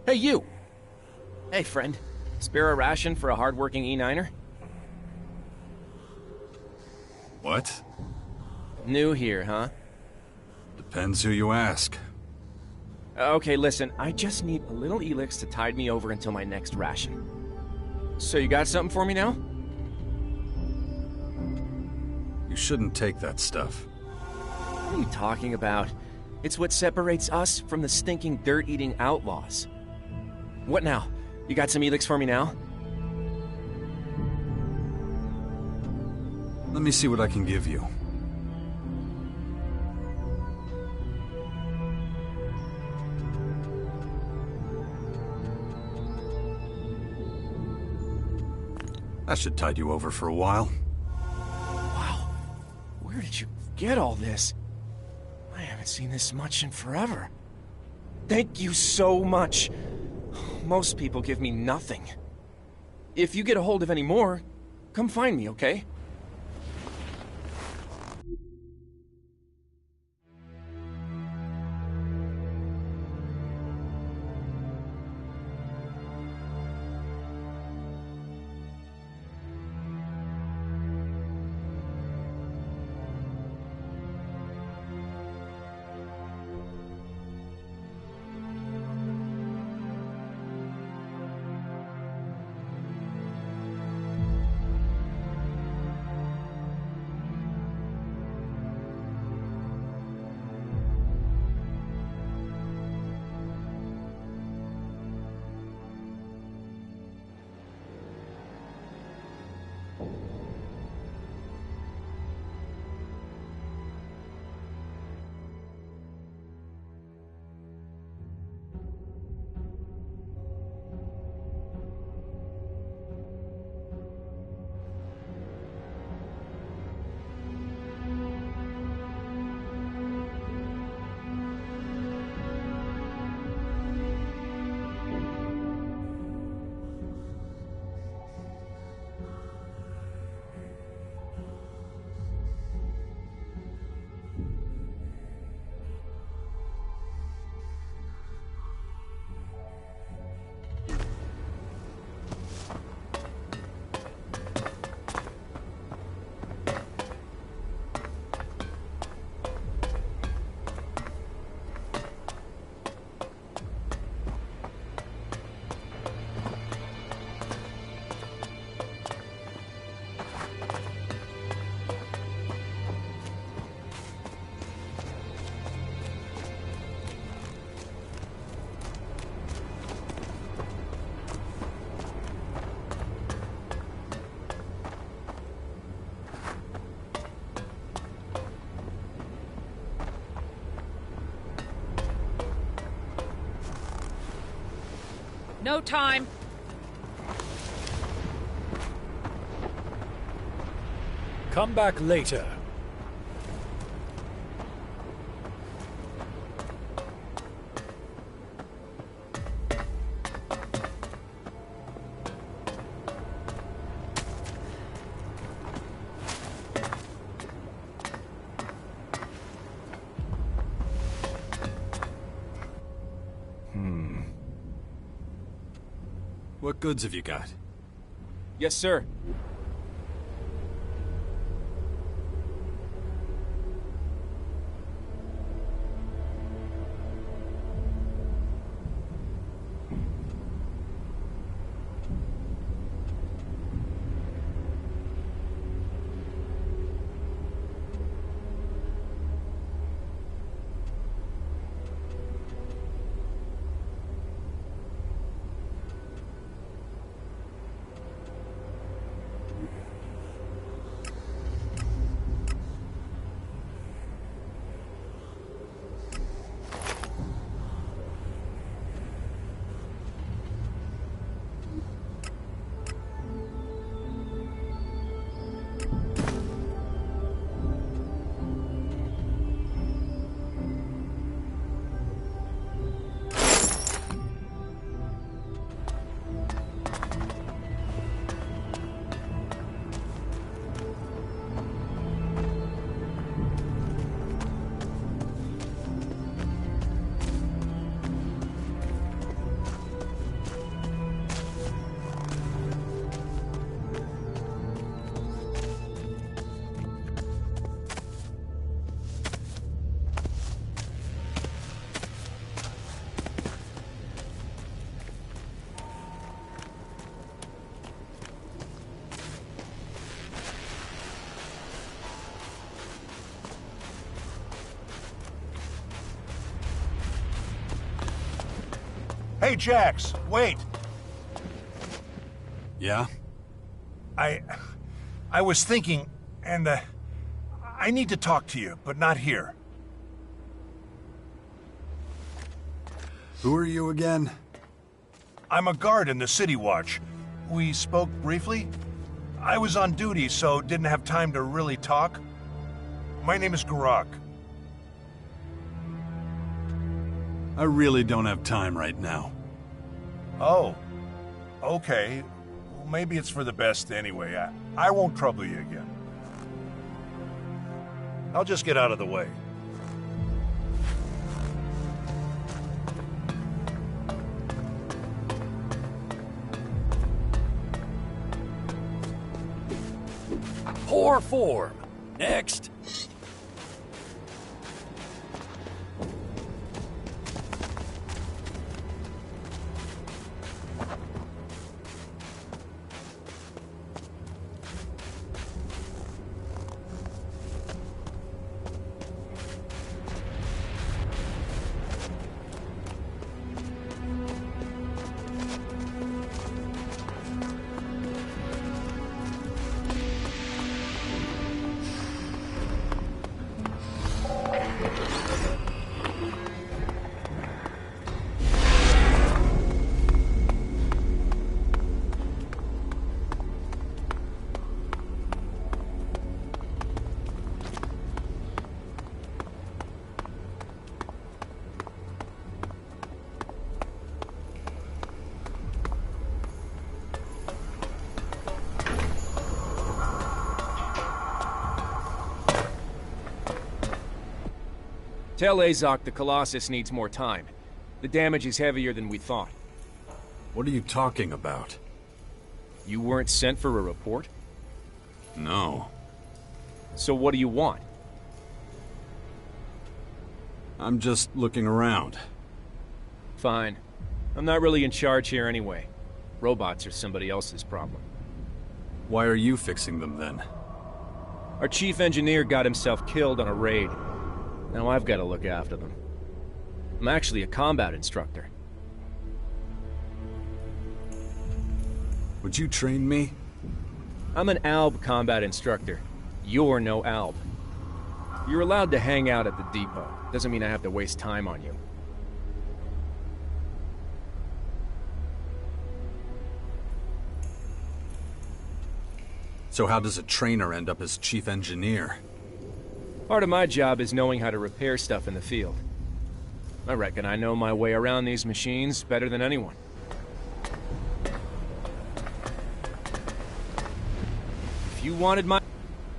Hey, you! Hey, friend. Spare a ration for a hardworking E9er? What? New here, huh? Depends who you ask. Okay, listen, I just need a little Elex to tide me over until my next ration. So you got something for me now? You shouldn't take that stuff. What are you talking about? It's what separates us from the stinking dirt-eating outlaws. What now? You got some Elex for me now? Let me see what I can give you. That should tide you over for a while. Wow. Where did you get all this? I haven't seen this much in forever. Thank you so much. Most people give me nothing. If you get a hold of any more, come find me, okay? No time. Come back later. What goods have you got? Yes, sir. Hey, Jax, wait. Yeah? I was thinking, and I need to talk to you, but not here. Who are you again? I'm a guard in the City Watch. We spoke briefly. I was on duty, so didn't have time to really talk. My name is Garak. I really don't have time right now. Oh, okay. Well, maybe it's for the best anyway. I won't trouble you again. I'll just get out of the way. Poor form. Next. Tell Azok the Colossus needs more time. The damage is heavier than we thought. What are you talking about? You weren't sent for a report? No. So what do you want? I'm just looking around. Fine. I'm not really in charge here anyway. Robots are somebody else's problem. Why are you fixing them then? Our chief engineer got himself killed on a raid. Now I've got to look after them. I'm actually a combat instructor. Would you train me? I'm an ALB combat instructor. You're no ALB. You're allowed to hang out at the depot. Doesn't mean I have to waste time on you. So how does a trainer end up as chief engineer? Part of my job is knowing how to repair stuff in the field. I reckon I know my way around these machines better than anyone. If you wanted my...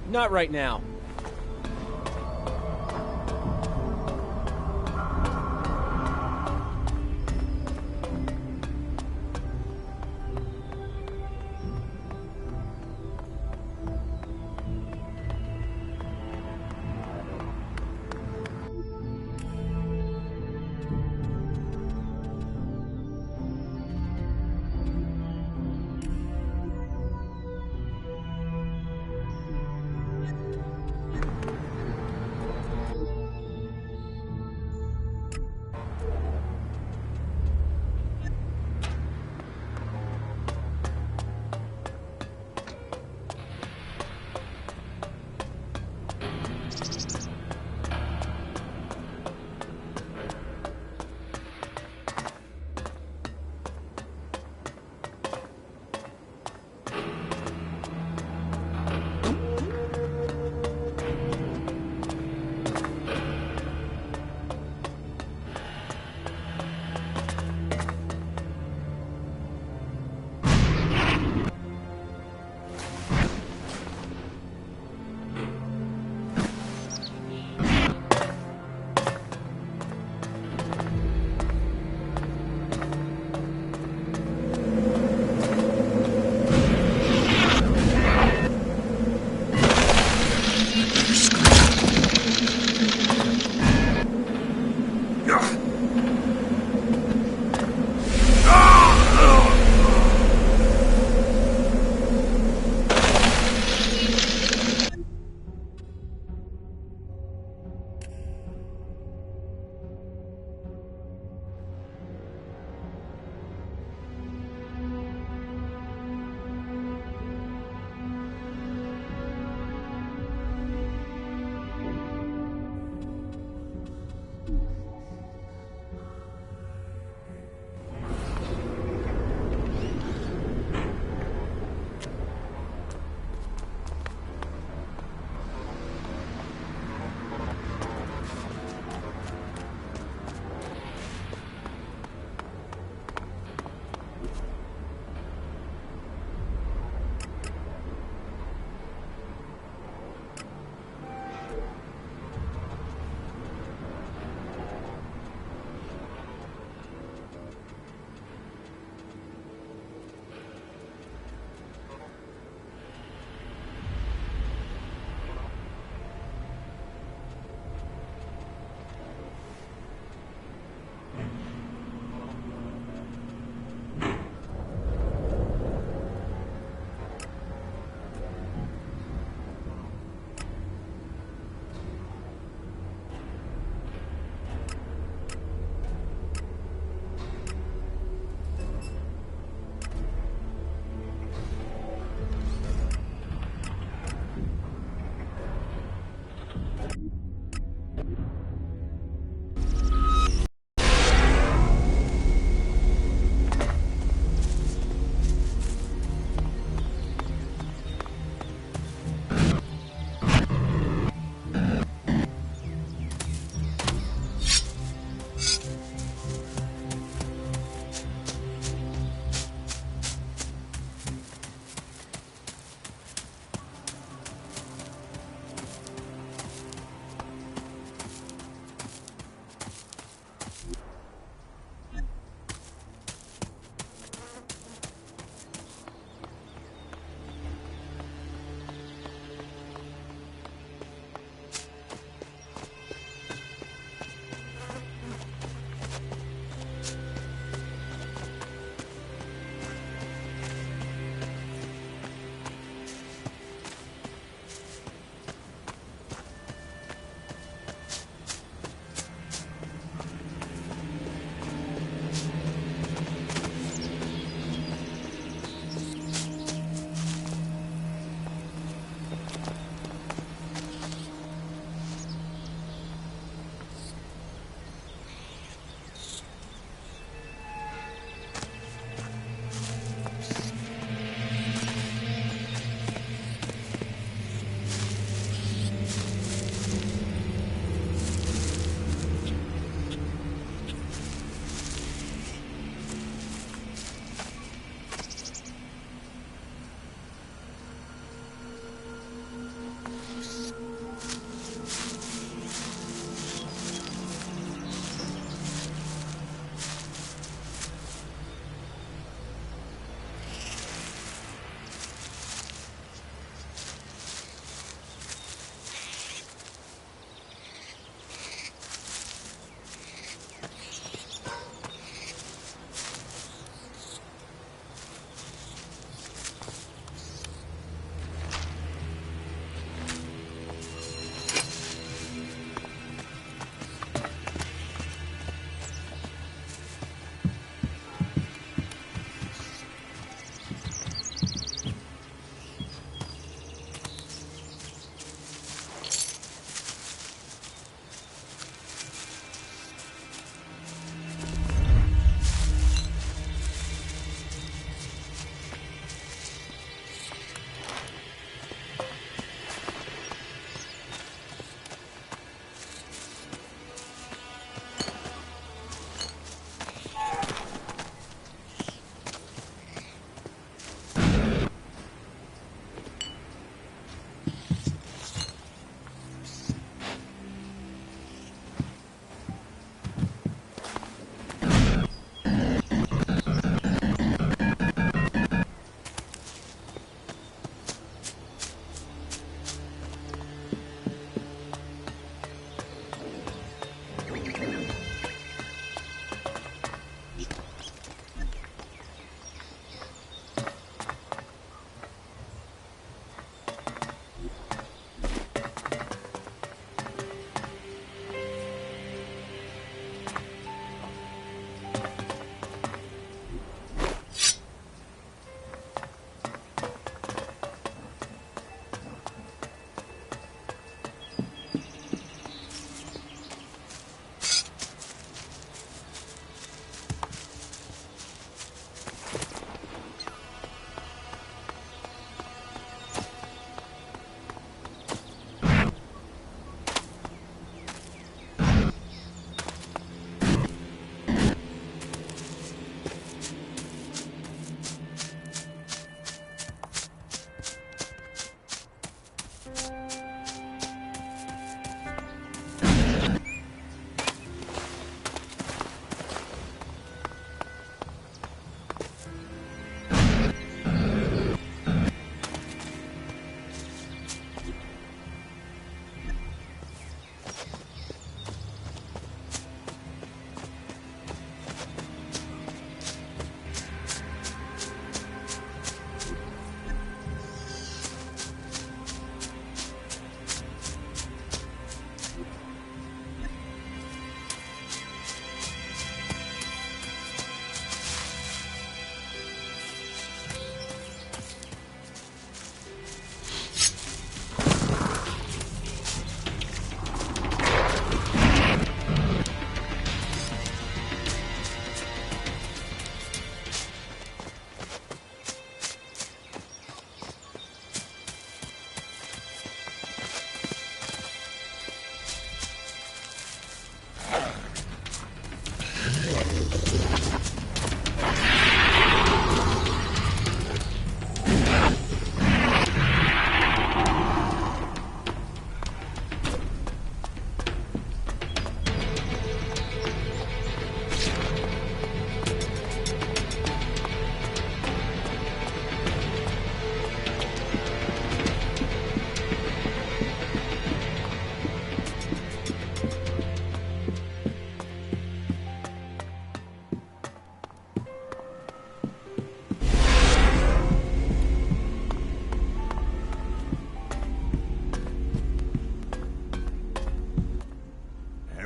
Not right now.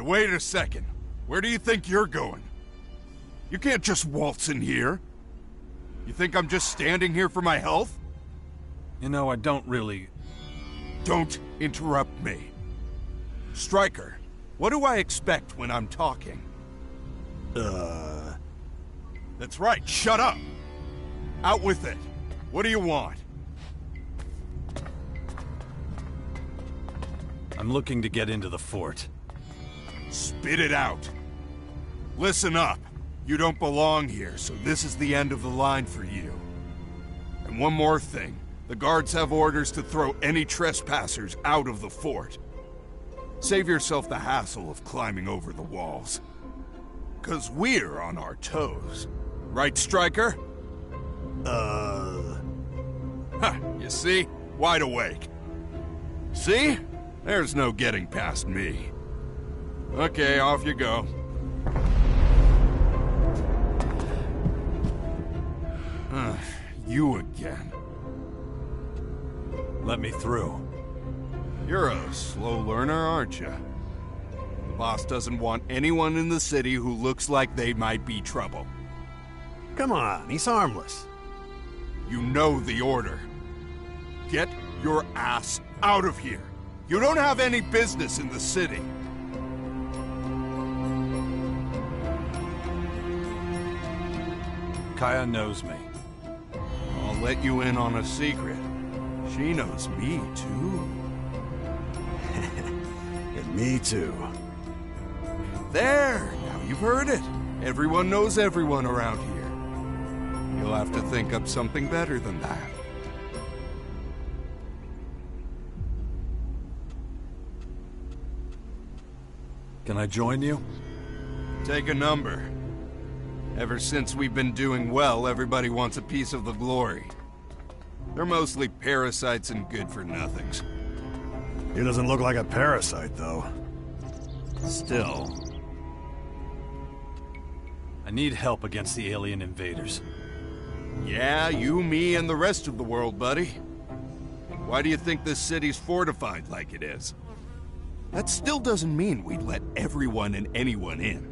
wait a second. Where do you think you're going? You can't just waltz in here. You think I'm just standing here for my health? You know, I don't really... Don't interrupt me. Stryker, what do I expect when I'm talking? That's right, shut up! Out with it. What do you want? I'm looking to get into the fort. Spit it out. Listen up. You don't belong here, so this is the end of the line for you. And one more thing. The guards have orders to throw any trespassers out of the fort. Save yourself the hassle of climbing over the walls. 'Cause we're on our toes. Right, Stryker? You see? Wide awake. See? There's no getting past me. Okay, off you go. You again. Let me through. You're a slow learner, aren't you? The boss doesn't want anyone in the city who looks like they might be trouble. Come on, he's harmless. You know the order. Get your ass out of here. You don't have any business in the city. Kaya knows me. I'll let you in on a secret. She knows me, too. And me, too. There! Now you've heard it. Everyone knows everyone around here. You'll have to think up something better than that. Can I join you? Take a number. Ever since we've been doing well, everybody wants a piece of the glory. They're mostly parasites and good-for-nothings. He doesn't look like a parasite, though. Still. I need help against the alien invaders. Yeah, you, me, and the rest of the world, buddy. Why do you think this city's fortified like it is? That still doesn't mean we'd let everyone and anyone in.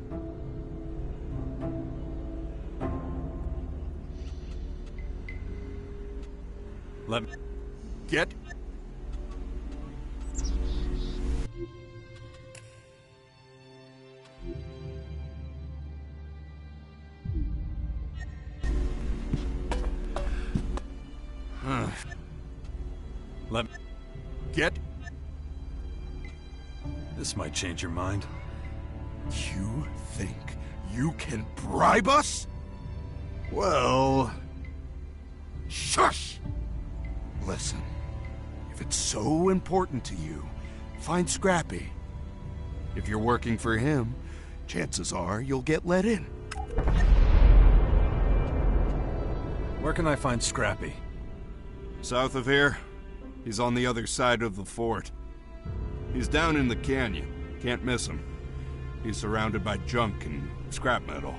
Let me... Get... Let me... Get... This might change your mind. You think you can bribe us? Well... Shush! Listen, if it's so important to you, find Scrappy. If you're working for him, chances are you'll get let in. Where can I find Scrappy? South of here. He's on the other side of the fort. He's down in the canyon. Can't miss him. He's surrounded by junk and scrap metal.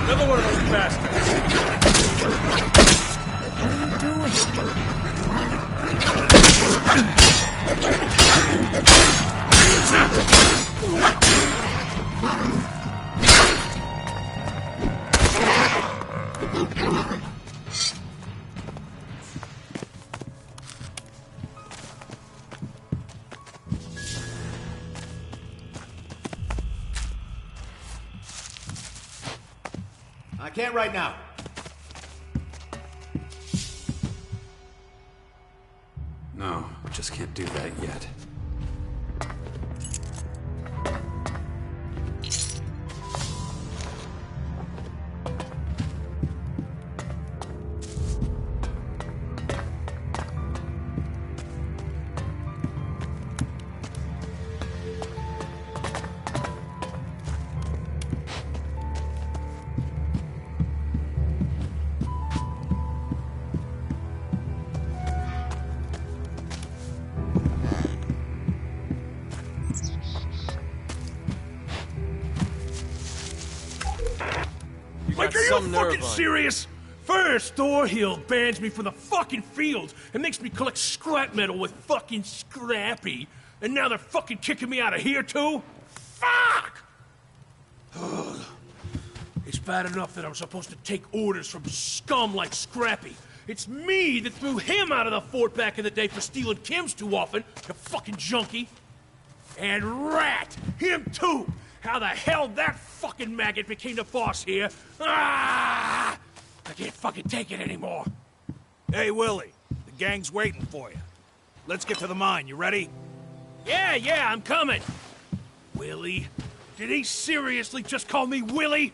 Another one of those bastards! I can't right now. No, just can't do that yet. Like, are you fucking serious? First, Thorhill bans me from the fucking field and makes me collect scrap metal with fucking Scrappy. And now they're fucking kicking me out of here, too? Fuck! Ugh. It's bad enough that I'm supposed to take orders from scum like Scrappy. It's me that threw him out of the fort back in the day for stealing chems too often, you fucking junkie. And Rat, him too! How the hell that fucking maggot became the boss here? Ah! I can't fucking take it anymore. Hey, Willie. The gang's waiting for you. Let's get to the mine. You ready? Yeah, I'm coming. Willie? Did he seriously just call me Willie?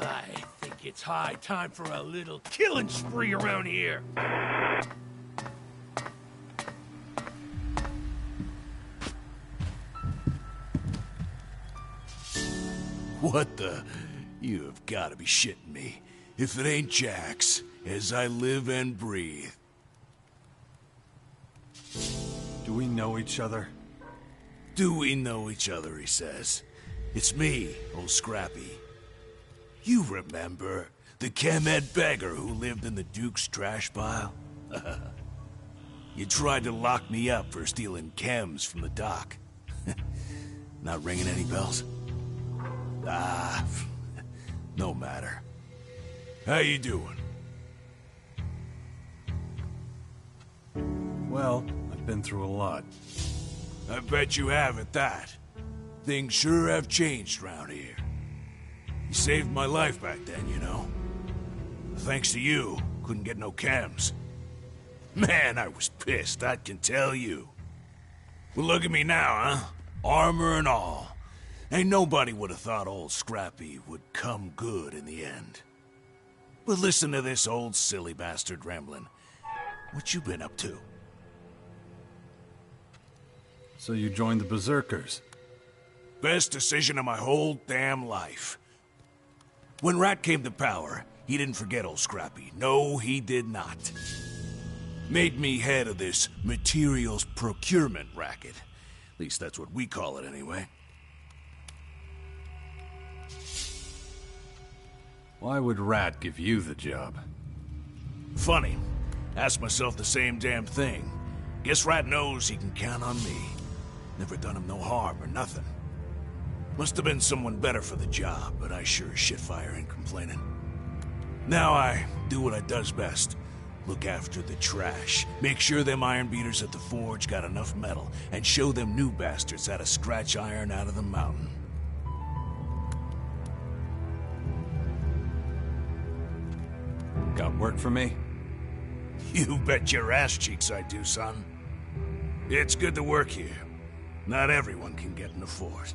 I think it's high time for a little killing spree around here. What the? You have got to be shitting me. If it ain't Jax, as I live and breathe. Do we know each other? Do we know each other, he says. It's me, old Scrappy. You remember, the chem-ed beggar who lived in the Duke's trash pile? You tried to lock me up for stealing chems from the dock. Not ringing any bells? Ah, no matter. How you doing? Well, I've been through a lot. I bet you have at that. Things sure have changed around here. You saved my life back then, you know. Thanks to you, couldn't get no chems. Man, I was pissed, I can tell you. Well, look at me now, huh? Armor and all. Ain't nobody would have thought old Scrappy would come good in the end. But listen to this old silly bastard rambling. What you been up to? So you joined the Berserkers? Best decision of my whole damn life. When Rat came to power, he didn't forget old Scrappy. No, he did not. Made me head of this materials procurement racket. At least that's what we call it anyway. Why would Rat give you the job? Funny. Ask myself the same damn thing. Guess Rat knows he can count on me. Never done him no harm or nothing. Must have been someone better for the job, but I sure as shit fire ain't complaining. Now I do what I does best. Look after the trash. Make sure them iron beaters at the forge got enough metal, and show them new bastards how to scratch iron out of the mountain. Got work for me? You bet your ass cheeks I do, son. It's good to work here. Not everyone can get in the fort.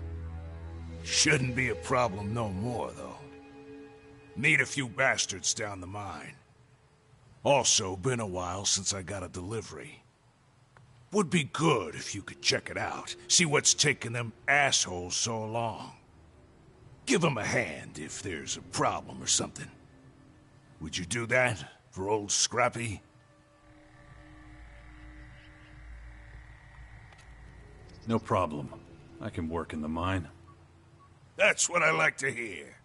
Shouldn't be a problem no more, though. Need a few bastards down the mine. Also, been a while since I got a delivery. Would be good if you could check it out. See what's taking them assholes so long. Give them a hand if there's a problem or something. Would you do that for old Scrappy? No problem. I can work in the mine. That's what I like to hear.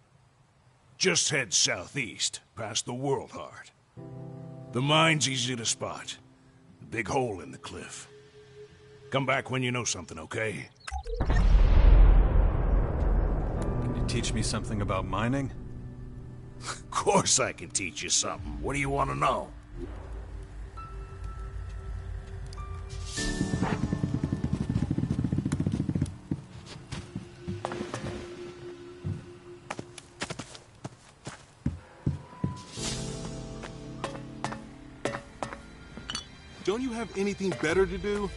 Just head southeast, past the World Heart. The mine's easy to spot. The big hole in the cliff. Come back when you know something, okay? Can you teach me something about mining? Of course I can teach you something. What do you want to know? Don't you have anything better to do?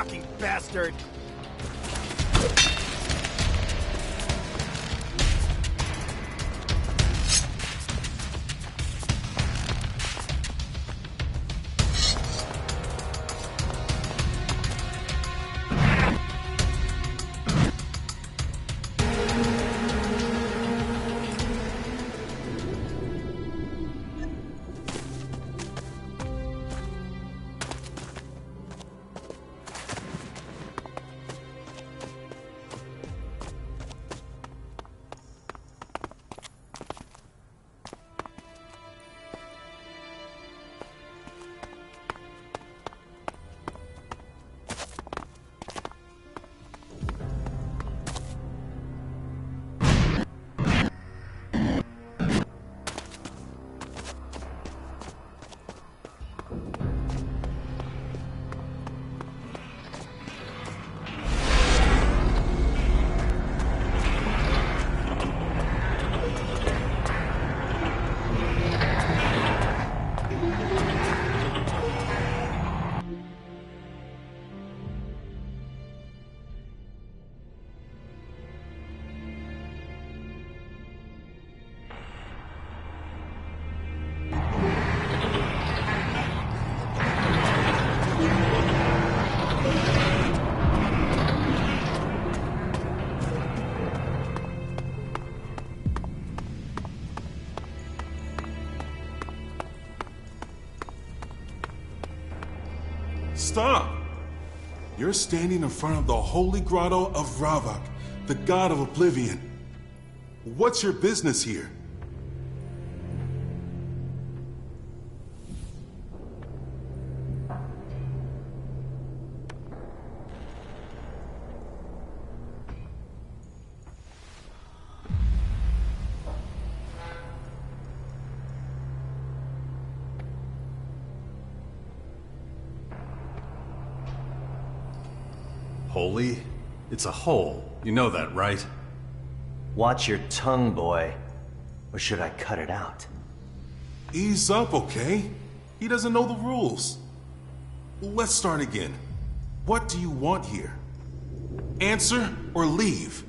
fucking bastard! Stop! You're standing in front of the Holy Grotto of Ravak, the god of Oblivion. What's your business here? Holy? It's a hole. You know that, right? Watch your tongue, boy. Or should I cut it out? Ease up, okay? He doesn't know the rules. Let's start again. What do you want here? Answer or leave?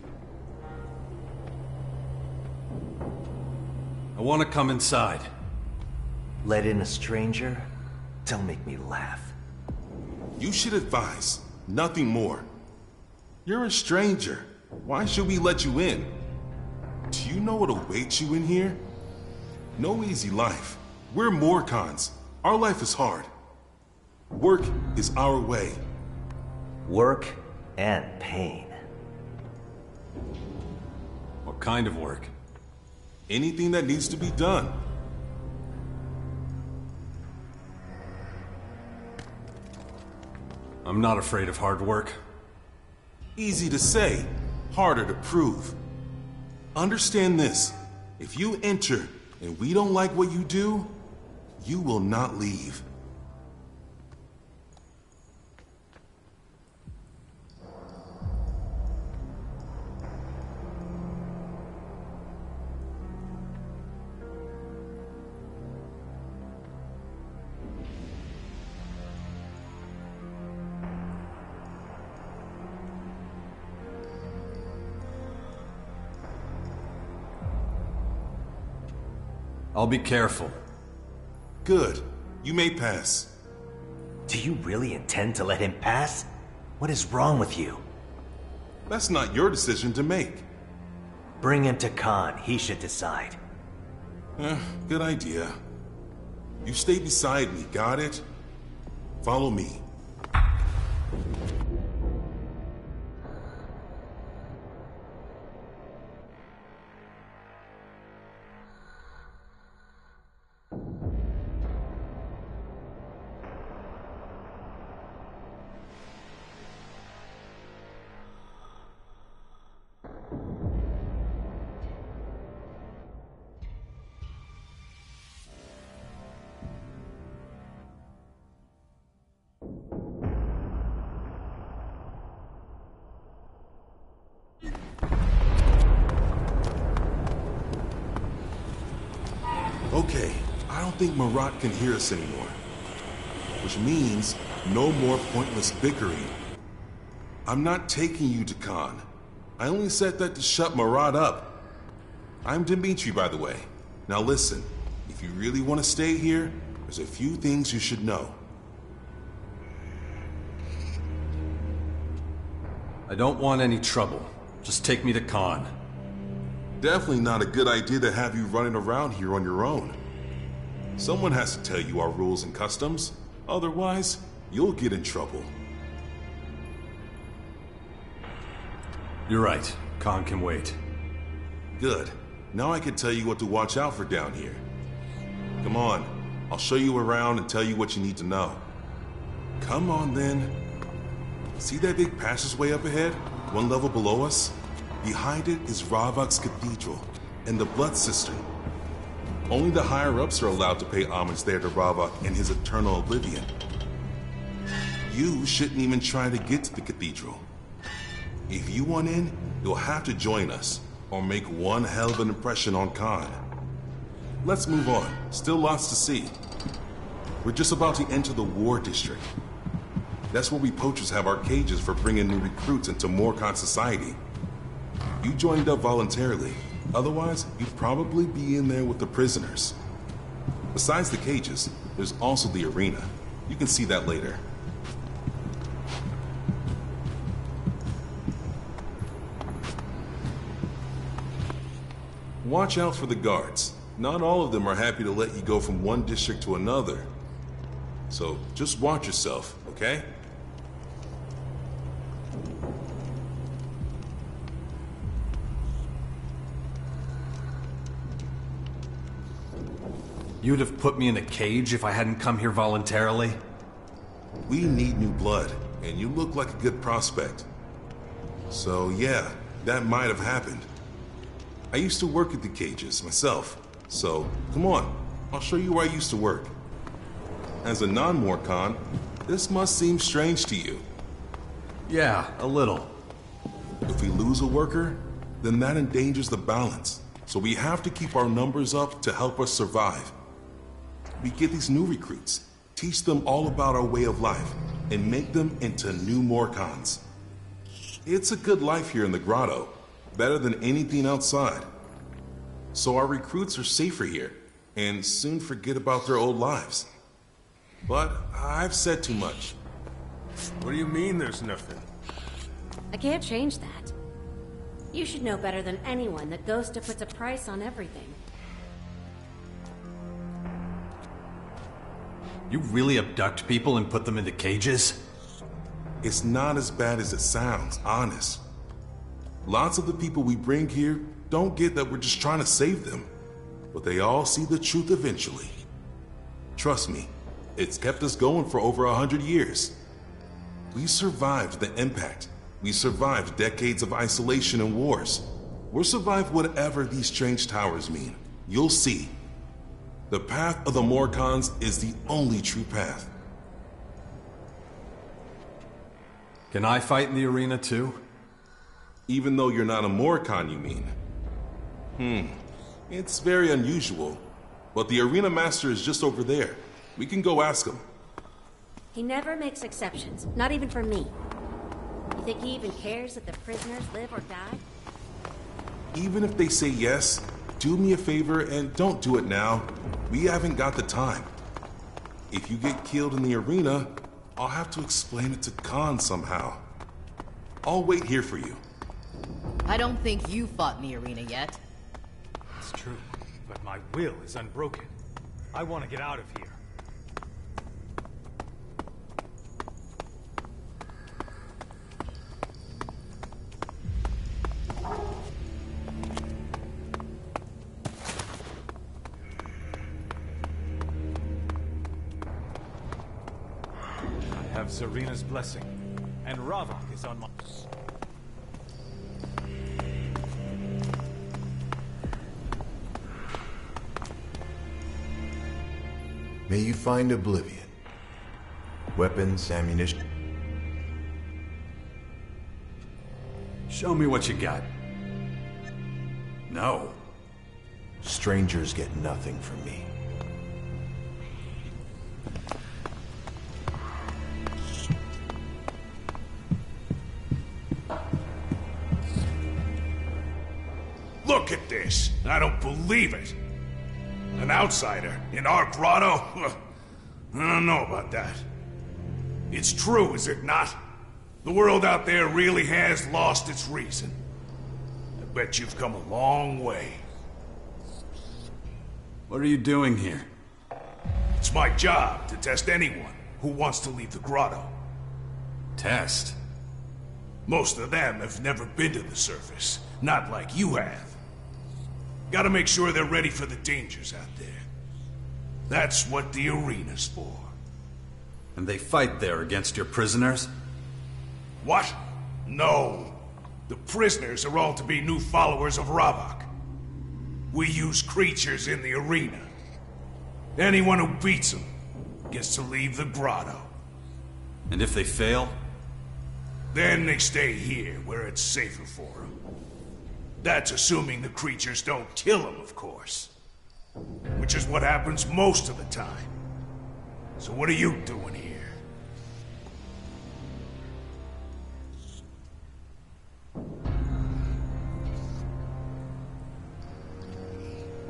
I want to come inside. Let in a stranger? Don't make me laugh. You should advise, nothing more. You're a stranger. Why should we let you in? Do you know what awaits you in here? No easy life. We're Morcons. Our life is hard. Work is our way. Work and pain. What kind of work? Anything that needs to be done. I'm not afraid of hard work. Easy to say, harder to prove. Understand this. If you enter and we don't like what you do, you will not leave. I'll be careful. Good. You may pass. Do you really intend to let him pass? What is wrong with you? That's not your decision to make. Bring him to Khan. He should decide. Good idea. You stay beside me, got it? Follow me. Okay, I don't think Marat can hear us anymore. Which means no more pointless bickering. I'm not taking you to Khan. I only said that to shut Murad up. I'm Dimitri, by the way. Now listen, if you really want to stay here, there's a few things you should know. I don't want any trouble. Just take me to Khan. Definitely not a good idea to have you running around here on your own. Someone has to tell you our rules and customs. Otherwise, you'll get in trouble. You're right. Khan can wait. Good. Now I can tell you what to watch out for down here. Come on. I'll show you around and tell you what you need to know. Come on, then. See that big passageway up ahead? One level below us? Behind it is Ravok's Cathedral and the Blood Cistern. Only the higher-ups are allowed to pay homage there to Ravok and his eternal oblivion. You shouldn't even try to get to the cathedral. If you want in, you'll have to join us, or make one hell of an impression on Khan. Let's move on. Still lots to see. We're just about to enter the War District. That's where we poachers have our cages for bringing new recruits into Morcon society. You joined up voluntarily. Otherwise, you'd probably be in there with the prisoners. Besides the cages, there's also the arena. You can see that later. Watch out for the guards. Not all of them are happy to let you go from one district to another. So just watch yourself, okay? You'd have put me in a cage if I hadn't come here voluntarily? We need new blood, and you look like a good prospect. So yeah, that might have happened. I used to work at the cages myself, so come on, I'll show you where I used to work. As a non-Morcon, this must seem strange to you. Yeah, a little. If we lose a worker, then that endangers the balance, so we have to keep our numbers up to help us survive. We get these new recruits, teach them all about our way of life, and make them into new Morcons. It's a good life here in the grotto, better than anything outside. So our recruits are safer here, and soon forget about their old lives. But I've said too much. What do you mean there's nothing? I can't change that. You should know better than anyone that Ghosta puts a price on everything. You really abduct people and put them into cages? It's not as bad as it sounds, honest. Lots of the people we bring here don't get that we're just trying to save them, but they all see the truth eventually. Trust me, it's kept us going for over 100 years. We survived the impact. We survived decades of isolation and wars. We'll survive whatever these strange towers mean. You'll see. The path of the Morcons is the only true path. Can I fight in the arena too? Even though you're not a Morcon, you mean? It's very unusual. But the arena master is just over there. We can go ask him. He never makes exceptions, not even for me. You think he even cares if the prisoners live or die? Even if they say yes, do me a favor and don't do it now. We haven't got the time. If you get killed in the arena, I'll have to explain it to Khan somehow. I'll wait here for you. I don't think you fought in the arena yet. It's true, but my will is unbroken. I want to get out of here. I have Zarina's blessing, and Ravok is on my... May you find oblivion. Weapons, ammunition. Show me what you got. No. Strangers get nothing from me. Look at this. I don't believe it. An outsider in our grotto? I don't know about that. It's true, is it not? The world out there really has lost its reason. I bet you've come a long way. What are you doing here? It's my job to test anyone who wants to leave the grotto. Test? Most of them have never been to the surface, not like you have. Gotta make sure they're ready for the dangers out there. That's what the arena's for. And they fight there against your prisoners? What? No. The prisoners are all to be new followers of Ravak. We use creatures in the arena. Anyone who beats them gets to leave the grotto. And if they fail? Then they stay here, where it's safer for them. That's assuming the creatures don't kill them, of course. Which is what happens most of the time. So what are you doing here?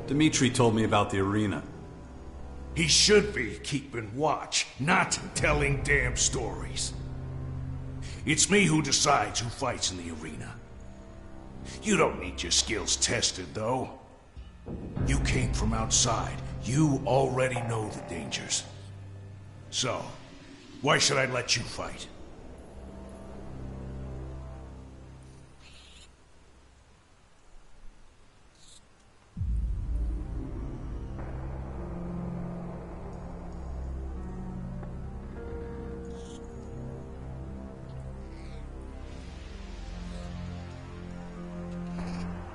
Dmitri told me about the arena. He should be keeping watch, not telling damn stories. It's me who decides who fights in the arena. You don't need your skills tested, though. You came from outside. You already know the dangers. So, why should I let you fight?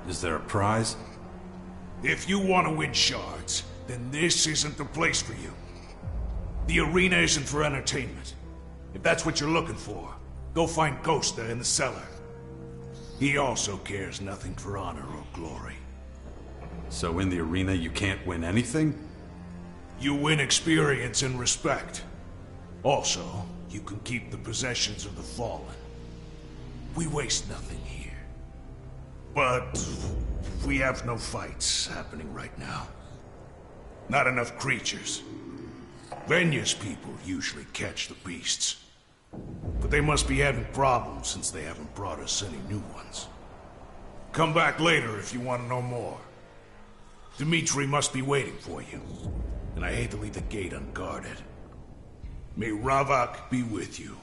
Is there a prize? If you want to win shards, then this isn't the place for you. The arena isn't for entertainment. If that's what you're looking for, go find Ghosta in the cellar. He also cares nothing for honor or glory. So in the arena you can't win anything? You win experience and respect. Also, you can keep the possessions of the fallen. We waste nothing here. But we have no fights happening right now. Not enough creatures. Venya's people usually catch the beasts. But they must be having problems since they haven't brought us any new ones. Come back later if you want to know more. Dmitri must be waiting for you. And I hate to leave the gate unguarded. May Ravak be with you.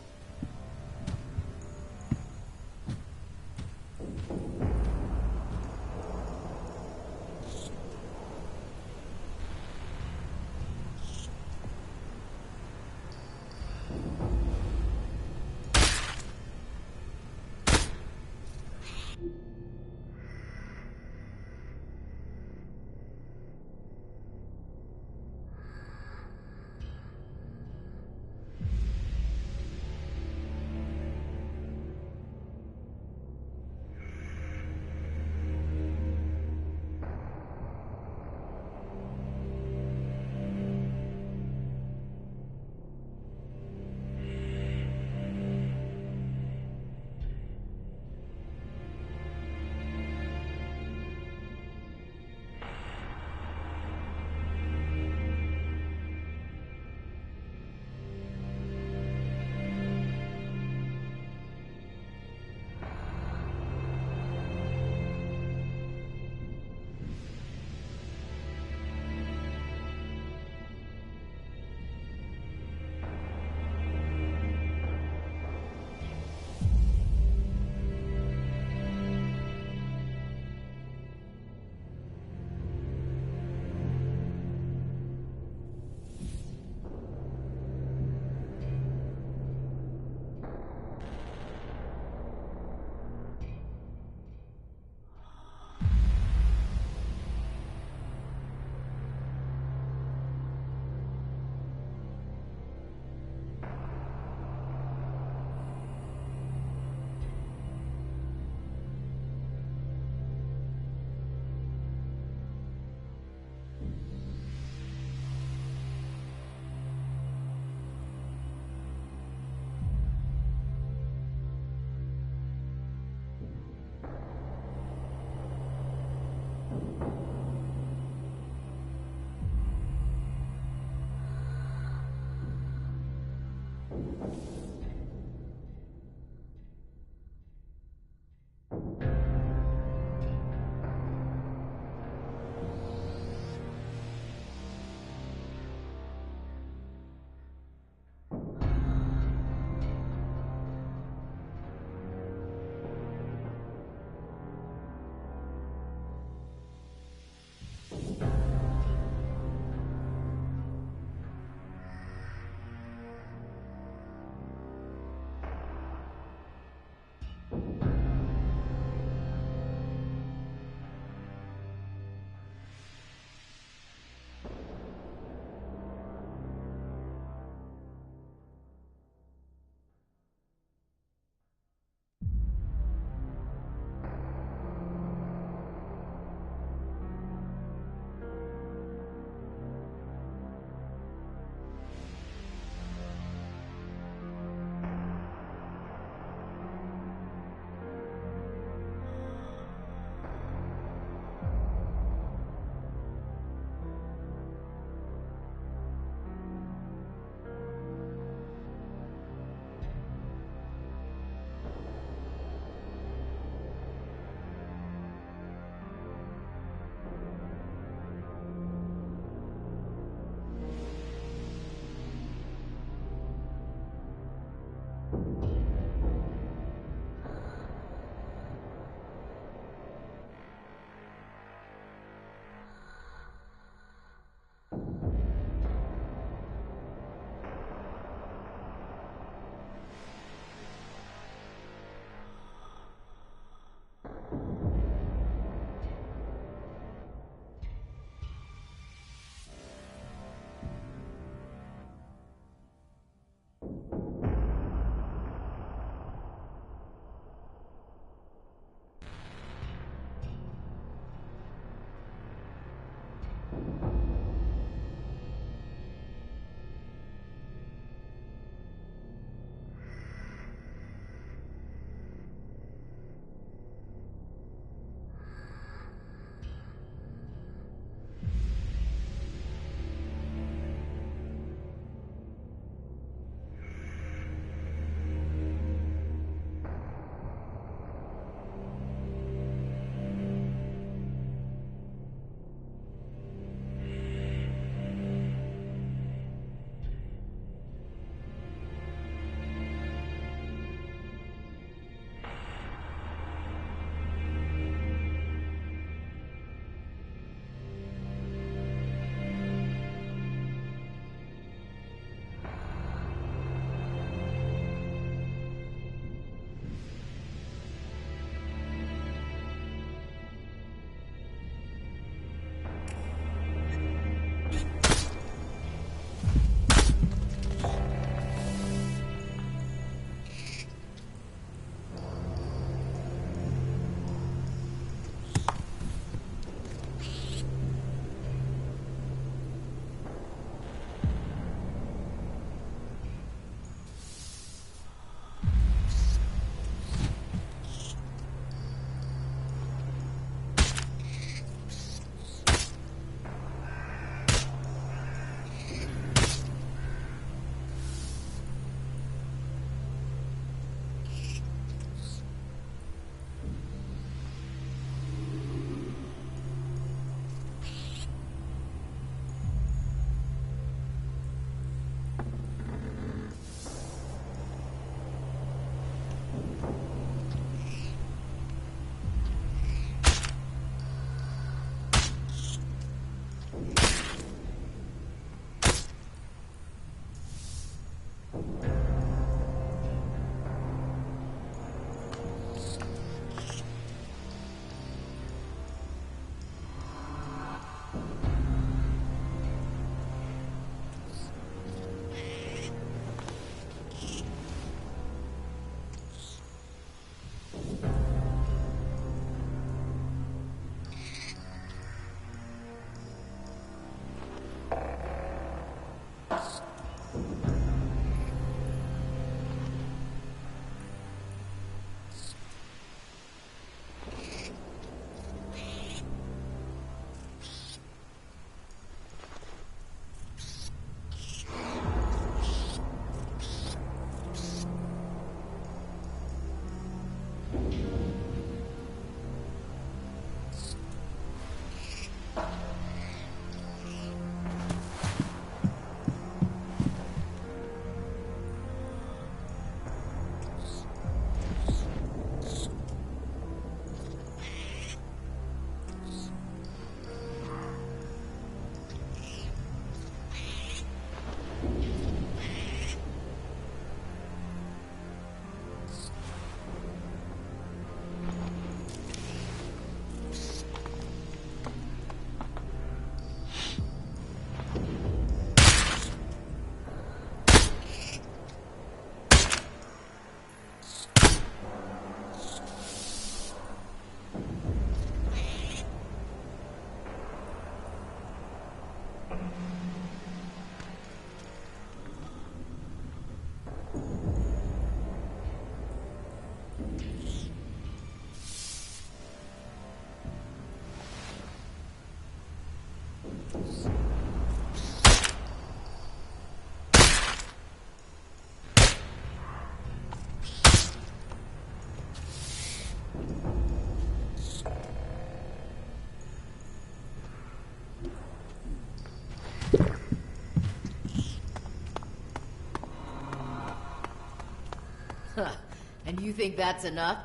And you think that's enough?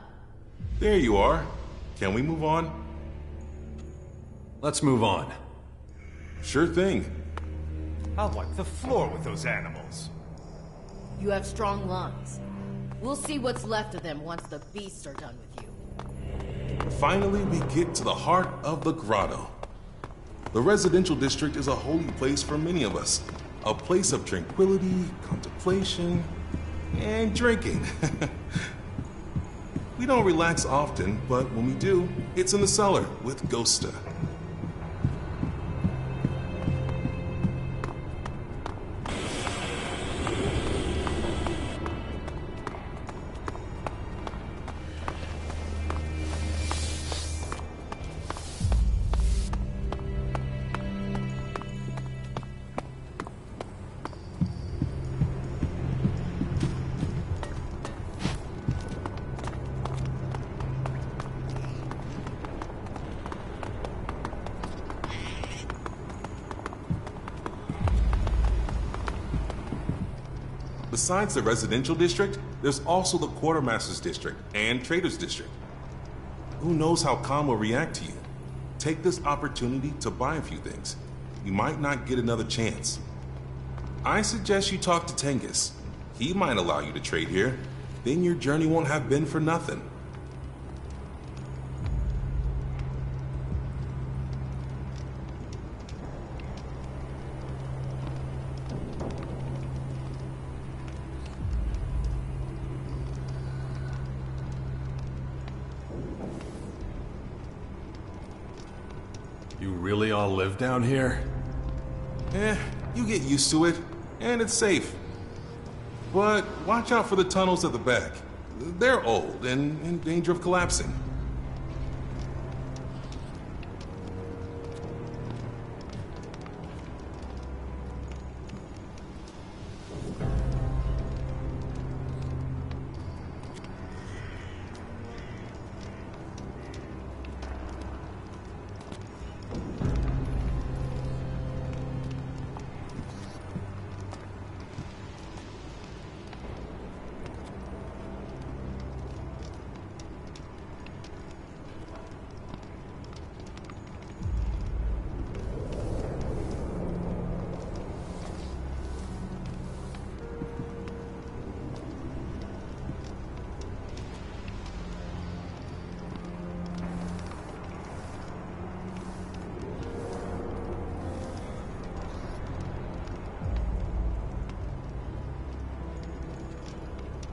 There you are. Can we move on? Let's move on. Sure thing. I'll wipe the floor with those animals. You have strong lungs. We'll see what's left of them once the beasts are done with you. Finally, we get to the heart of the grotto. The residential district is a holy place for many of us. A place of tranquility, contemplation, and drinking. We don't relax often, but when we do, it's in the cellar with Ghosta. Besides the residential district, there's also the quartermaster's district and trader's district. Who knows how Khan will react to you? Take this opportunity to buy a few things. You might not get another chance. I suggest you talk to Tengus. He might allow you to trade here. Then your journey won't have been for nothing. You really all live down here? You get used to it, and it's safe. But watch out for the tunnels at the back. They're old and in danger of collapsing.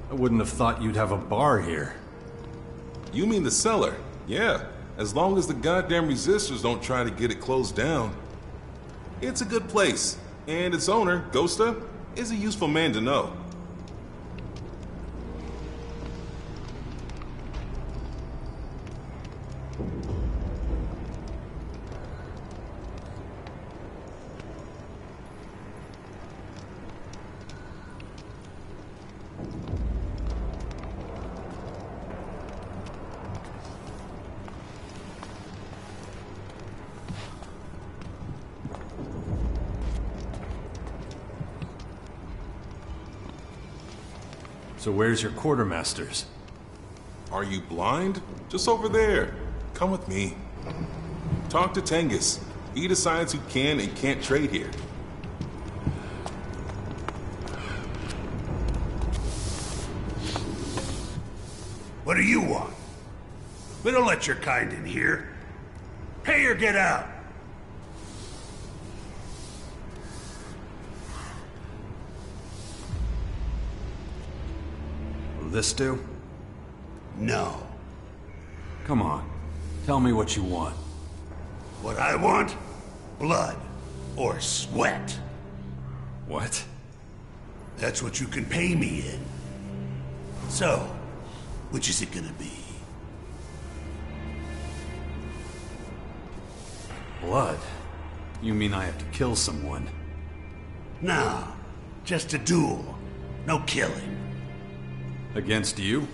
I wouldn't have thought you'd have a bar here. You mean the cellar? Yeah, as long as the goddamn resistors don't try to get it closed down. It's a good place, and its owner, Ghosta, is a useful man to know. So where's your quartermasters? Are you blind? Just over there. Come with me. Talk to Tengus. He decides who can and can't trade here. What do you want? We don't let your kind in here. Pay or get out. Will this do? No. Come on. Tell me what you want. What I want? Blood. Or sweat. What? That's what you can pay me in. So, which is it gonna be? Blood? You mean I have to kill someone? No. Just a duel. No killing. Against you?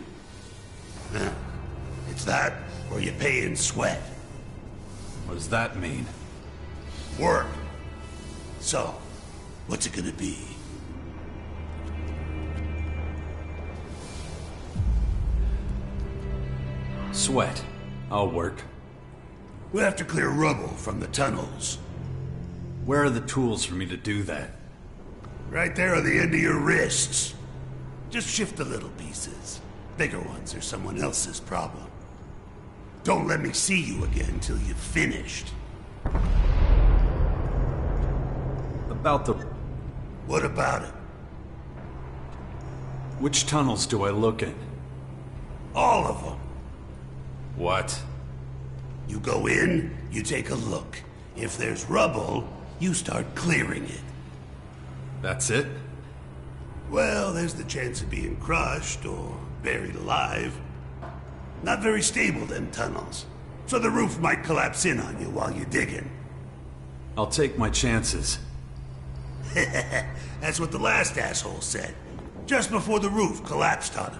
It's It's that, or you pay in sweat. What does that mean? Work. So, what's it gonna be? Sweat. I'll work. We have to clear rubble from the tunnels. Where are the tools for me to do that? Right there on the end of your wrists. Just shift the little pieces. Bigger ones are someone else's problem. Don't let me see you again till you've finished. About the... What about it? Which tunnels do I look in? All of them. What? You go in, you take a look. If there's rubble, you start clearing it. That's it? Well, there's the chance of being crushed or buried alive. Not very stable, them tunnels. So the roof might collapse in on you while you're digging. I'll take my chances. That's what the last asshole said. Just before the roof collapsed on him.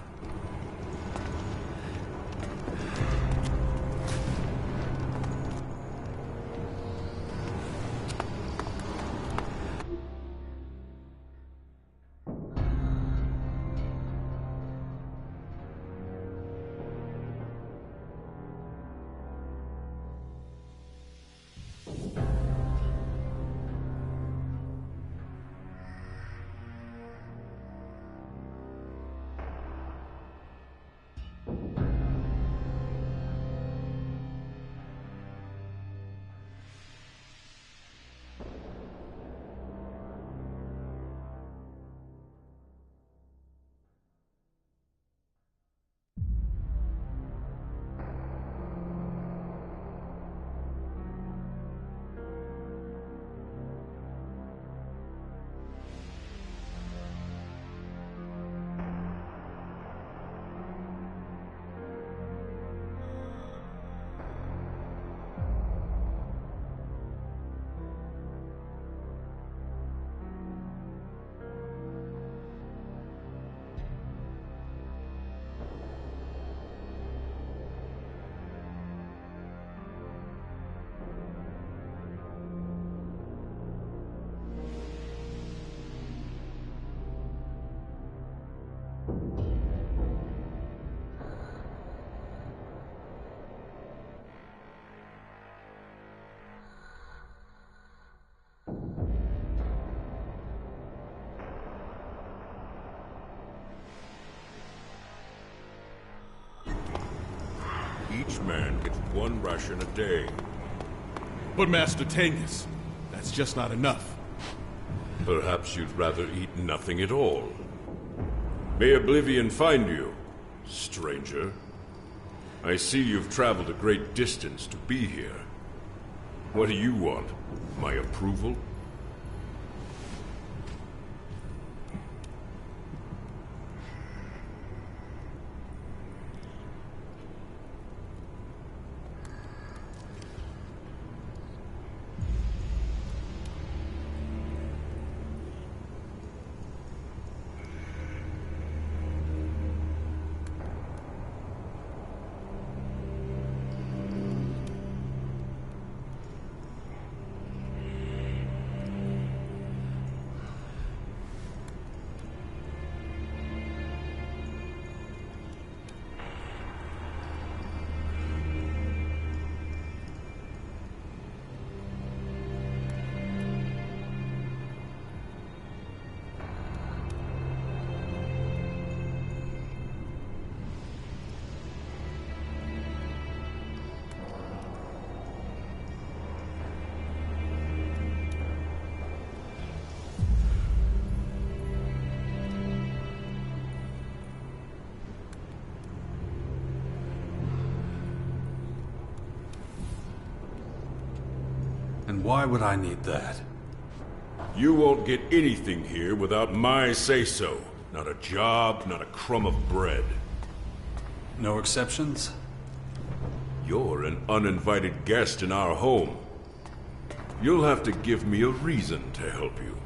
Each man gets one ration a day. But Master Tengus, that's just not enough. Perhaps you'd rather eat nothing at all. May Oblivion find you, stranger. I see you've traveled a great distance to be here. What do you want? My approval? And why would I need that? You won't get anything here without my say-so. Not a job, not a crumb of bread. No exceptions? You're an uninvited guest in our home. You'll have to give me a reason to help you.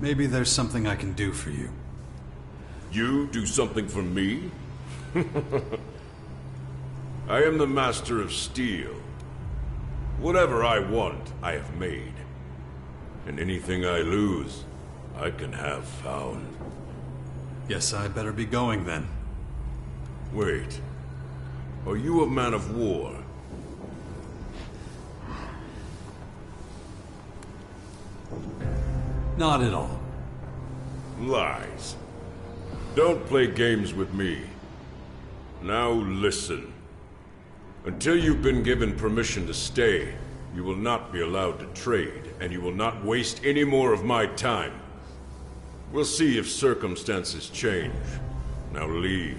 Maybe there's something I can do for you. You do something for me? I am the master of steel. Whatever I want, I have made. And anything I lose, I can have found. Guess I better be going then. Wait. Are you a man of war? Not at all. Lies. Don't play games with me. Now listen. Until you've been given permission to stay, you will not be allowed to trade, and you will not waste any more of my time. We'll see if circumstances change. Now leave.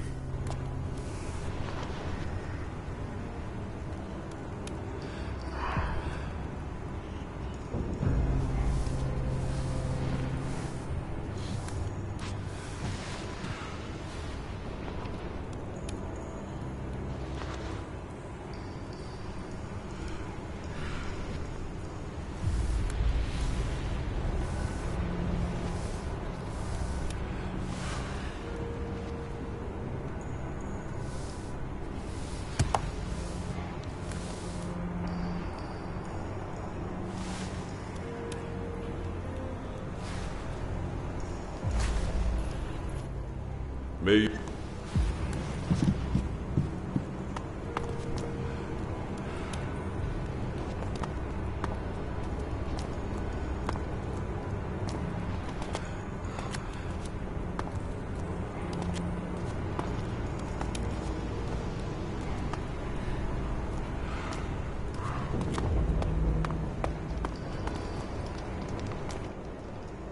May...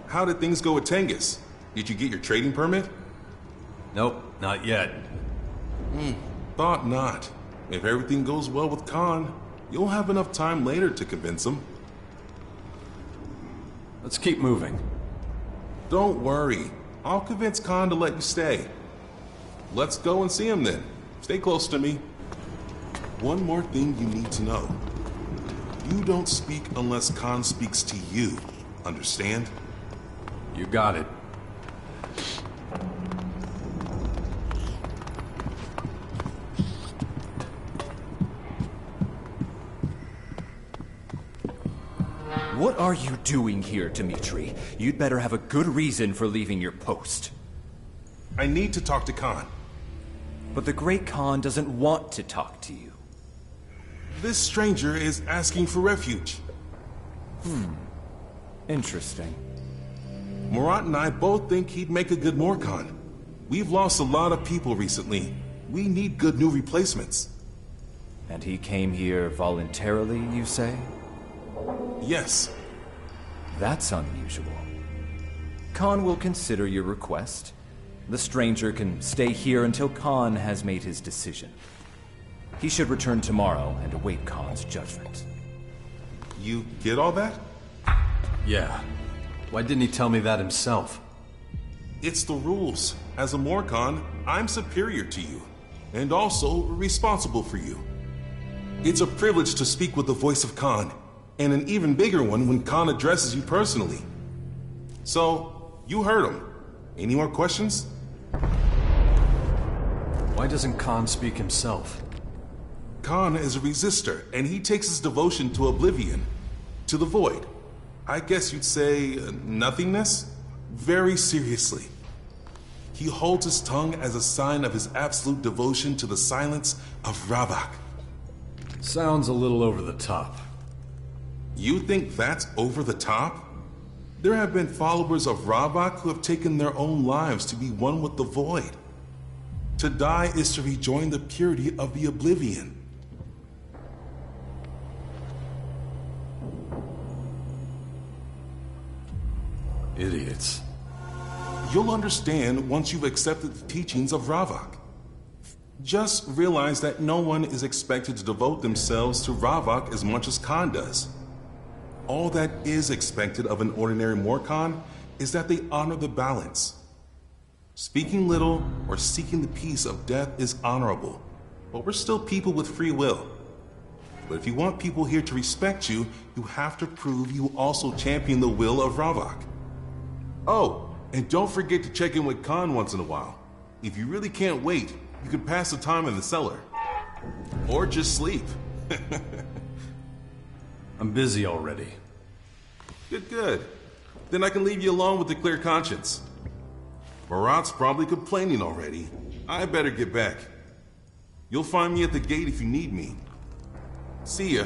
How did things go with Tengus? Did you get your trading permit? Nope, not yet. Thought not. If everything goes well with Khan, you'll have enough time later to convince him. Let's keep moving. Don't worry. I'll convince Khan to let you stay. Let's go and see him then. Stay close to me. One more thing you need to know. You don't speak unless Khan speaks to you. Understand? You got it. What are you doing here, Dmitri? You'd better have a good reason for leaving your post. I need to talk to Khan. But the Great Khan doesn't want to talk to you. This stranger is asking for refuge. Interesting. Murat and I both think he'd make a good Morkhan. We've lost a lot of people recently. We need good new replacements. And he came here voluntarily, you say? Yes. That's unusual. Khan will consider your request. The stranger can stay here until Khan has made his decision. He should return tomorrow and await Khan's judgment. You get all that? Yeah. Why didn't he tell me that himself? It's the rules. As a Morkhan, I'm superior to you, and also responsible for you. It's a privilege to speak with the voice of Khan, and an even bigger one when Khan addresses you personally. So, you heard him. Any more questions? Why doesn't Khan speak himself? Khan is a resistor, and he takes his devotion to oblivion, to the void. I guess you'd say nothingness? Very seriously. He holds his tongue as a sign of his absolute devotion to the silence of Ravak. Sounds a little over the top. You think that's over the top? There have been followers of Ravak who have taken their own lives to be one with the void. To die is to rejoin the purity of the oblivion. Idiots. You'll understand once you've accepted the teachings of Ravak. Just realize that no one is expected to devote themselves to Ravak as much as Khan does. All that is expected of an ordinary Morkhan is that they honor the balance. Speaking little or seeking the peace of death is honorable, but we're still people with free will. But if you want people here to respect you, you have to prove you also champion the will of Ravak. Oh, And don't forget to check in with Khan once in a while. If you really can't wait, you can pass the time in the cellar. Or just sleep. I'm busy already. Good. Then I can leave you alone with a clear conscience. Barat's probably complaining already. I better get back. You'll find me at the gate if you need me. See ya.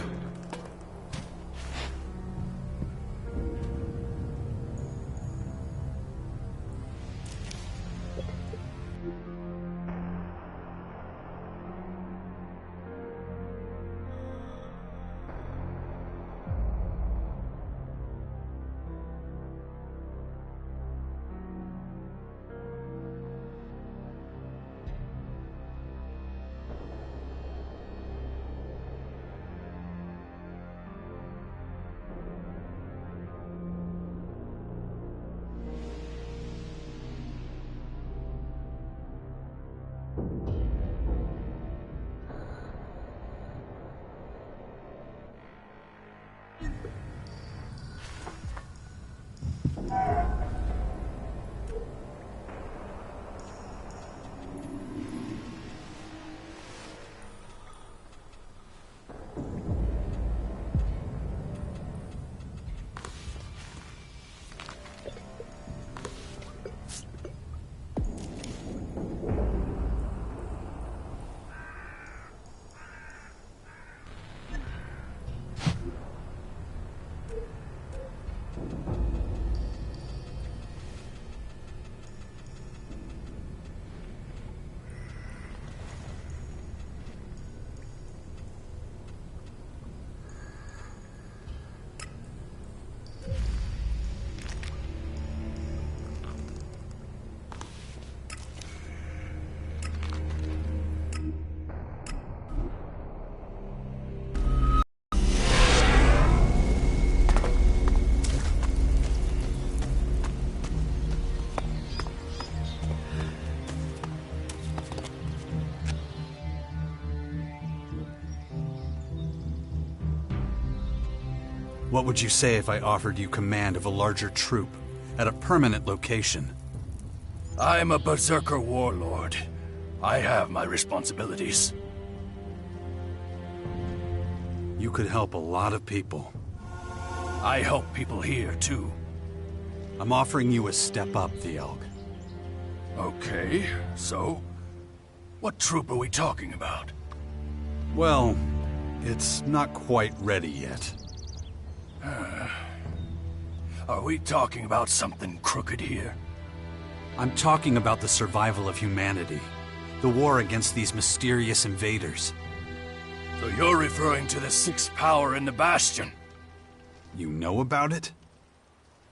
What would you say if I offered you command of a larger troop at a permanent location? I'm a berserker warlord. I have my responsibilities. You could help a lot of people. I help people here, too. I'm offering you a step up, the Elk. Okay, so? What troop are we talking about? Well, it's not quite ready yet. Are we talking about something crooked here? I'm talking about the survival of humanity. The war against these mysterious invaders. So you're referring to the sixth power in the Bastion? You know about it?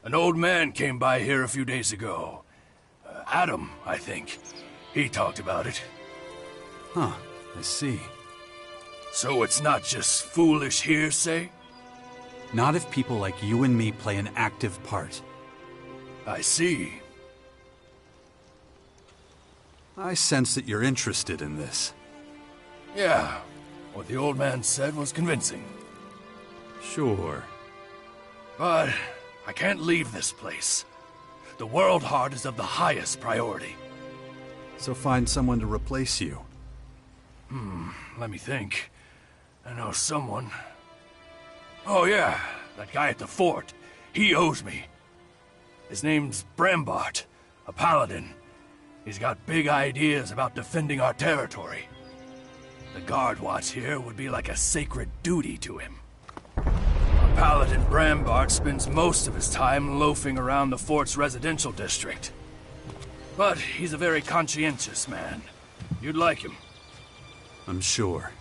An old man came by here a few days ago. Adam, I think. He talked about it. Huh, I see. So it's not just foolish hearsay? Not if people like you and me play an active part. I see. I sense that you're interested in this. Yeah, what the old man said was convincing. Sure. But I can't leave this place. The World Heart is of the highest priority. So find someone to replace you. Let me think. I know someone. Oh yeah, that guy at the fort. He owes me. His name's Brambart, a paladin. He's got big ideas about defending our territory. The guard watch here would be like a sacred duty to him. Our paladin Brambart spends most of his time loafing around the fort's residential district. But he's a very conscientious man. You'd like him. I'm sure.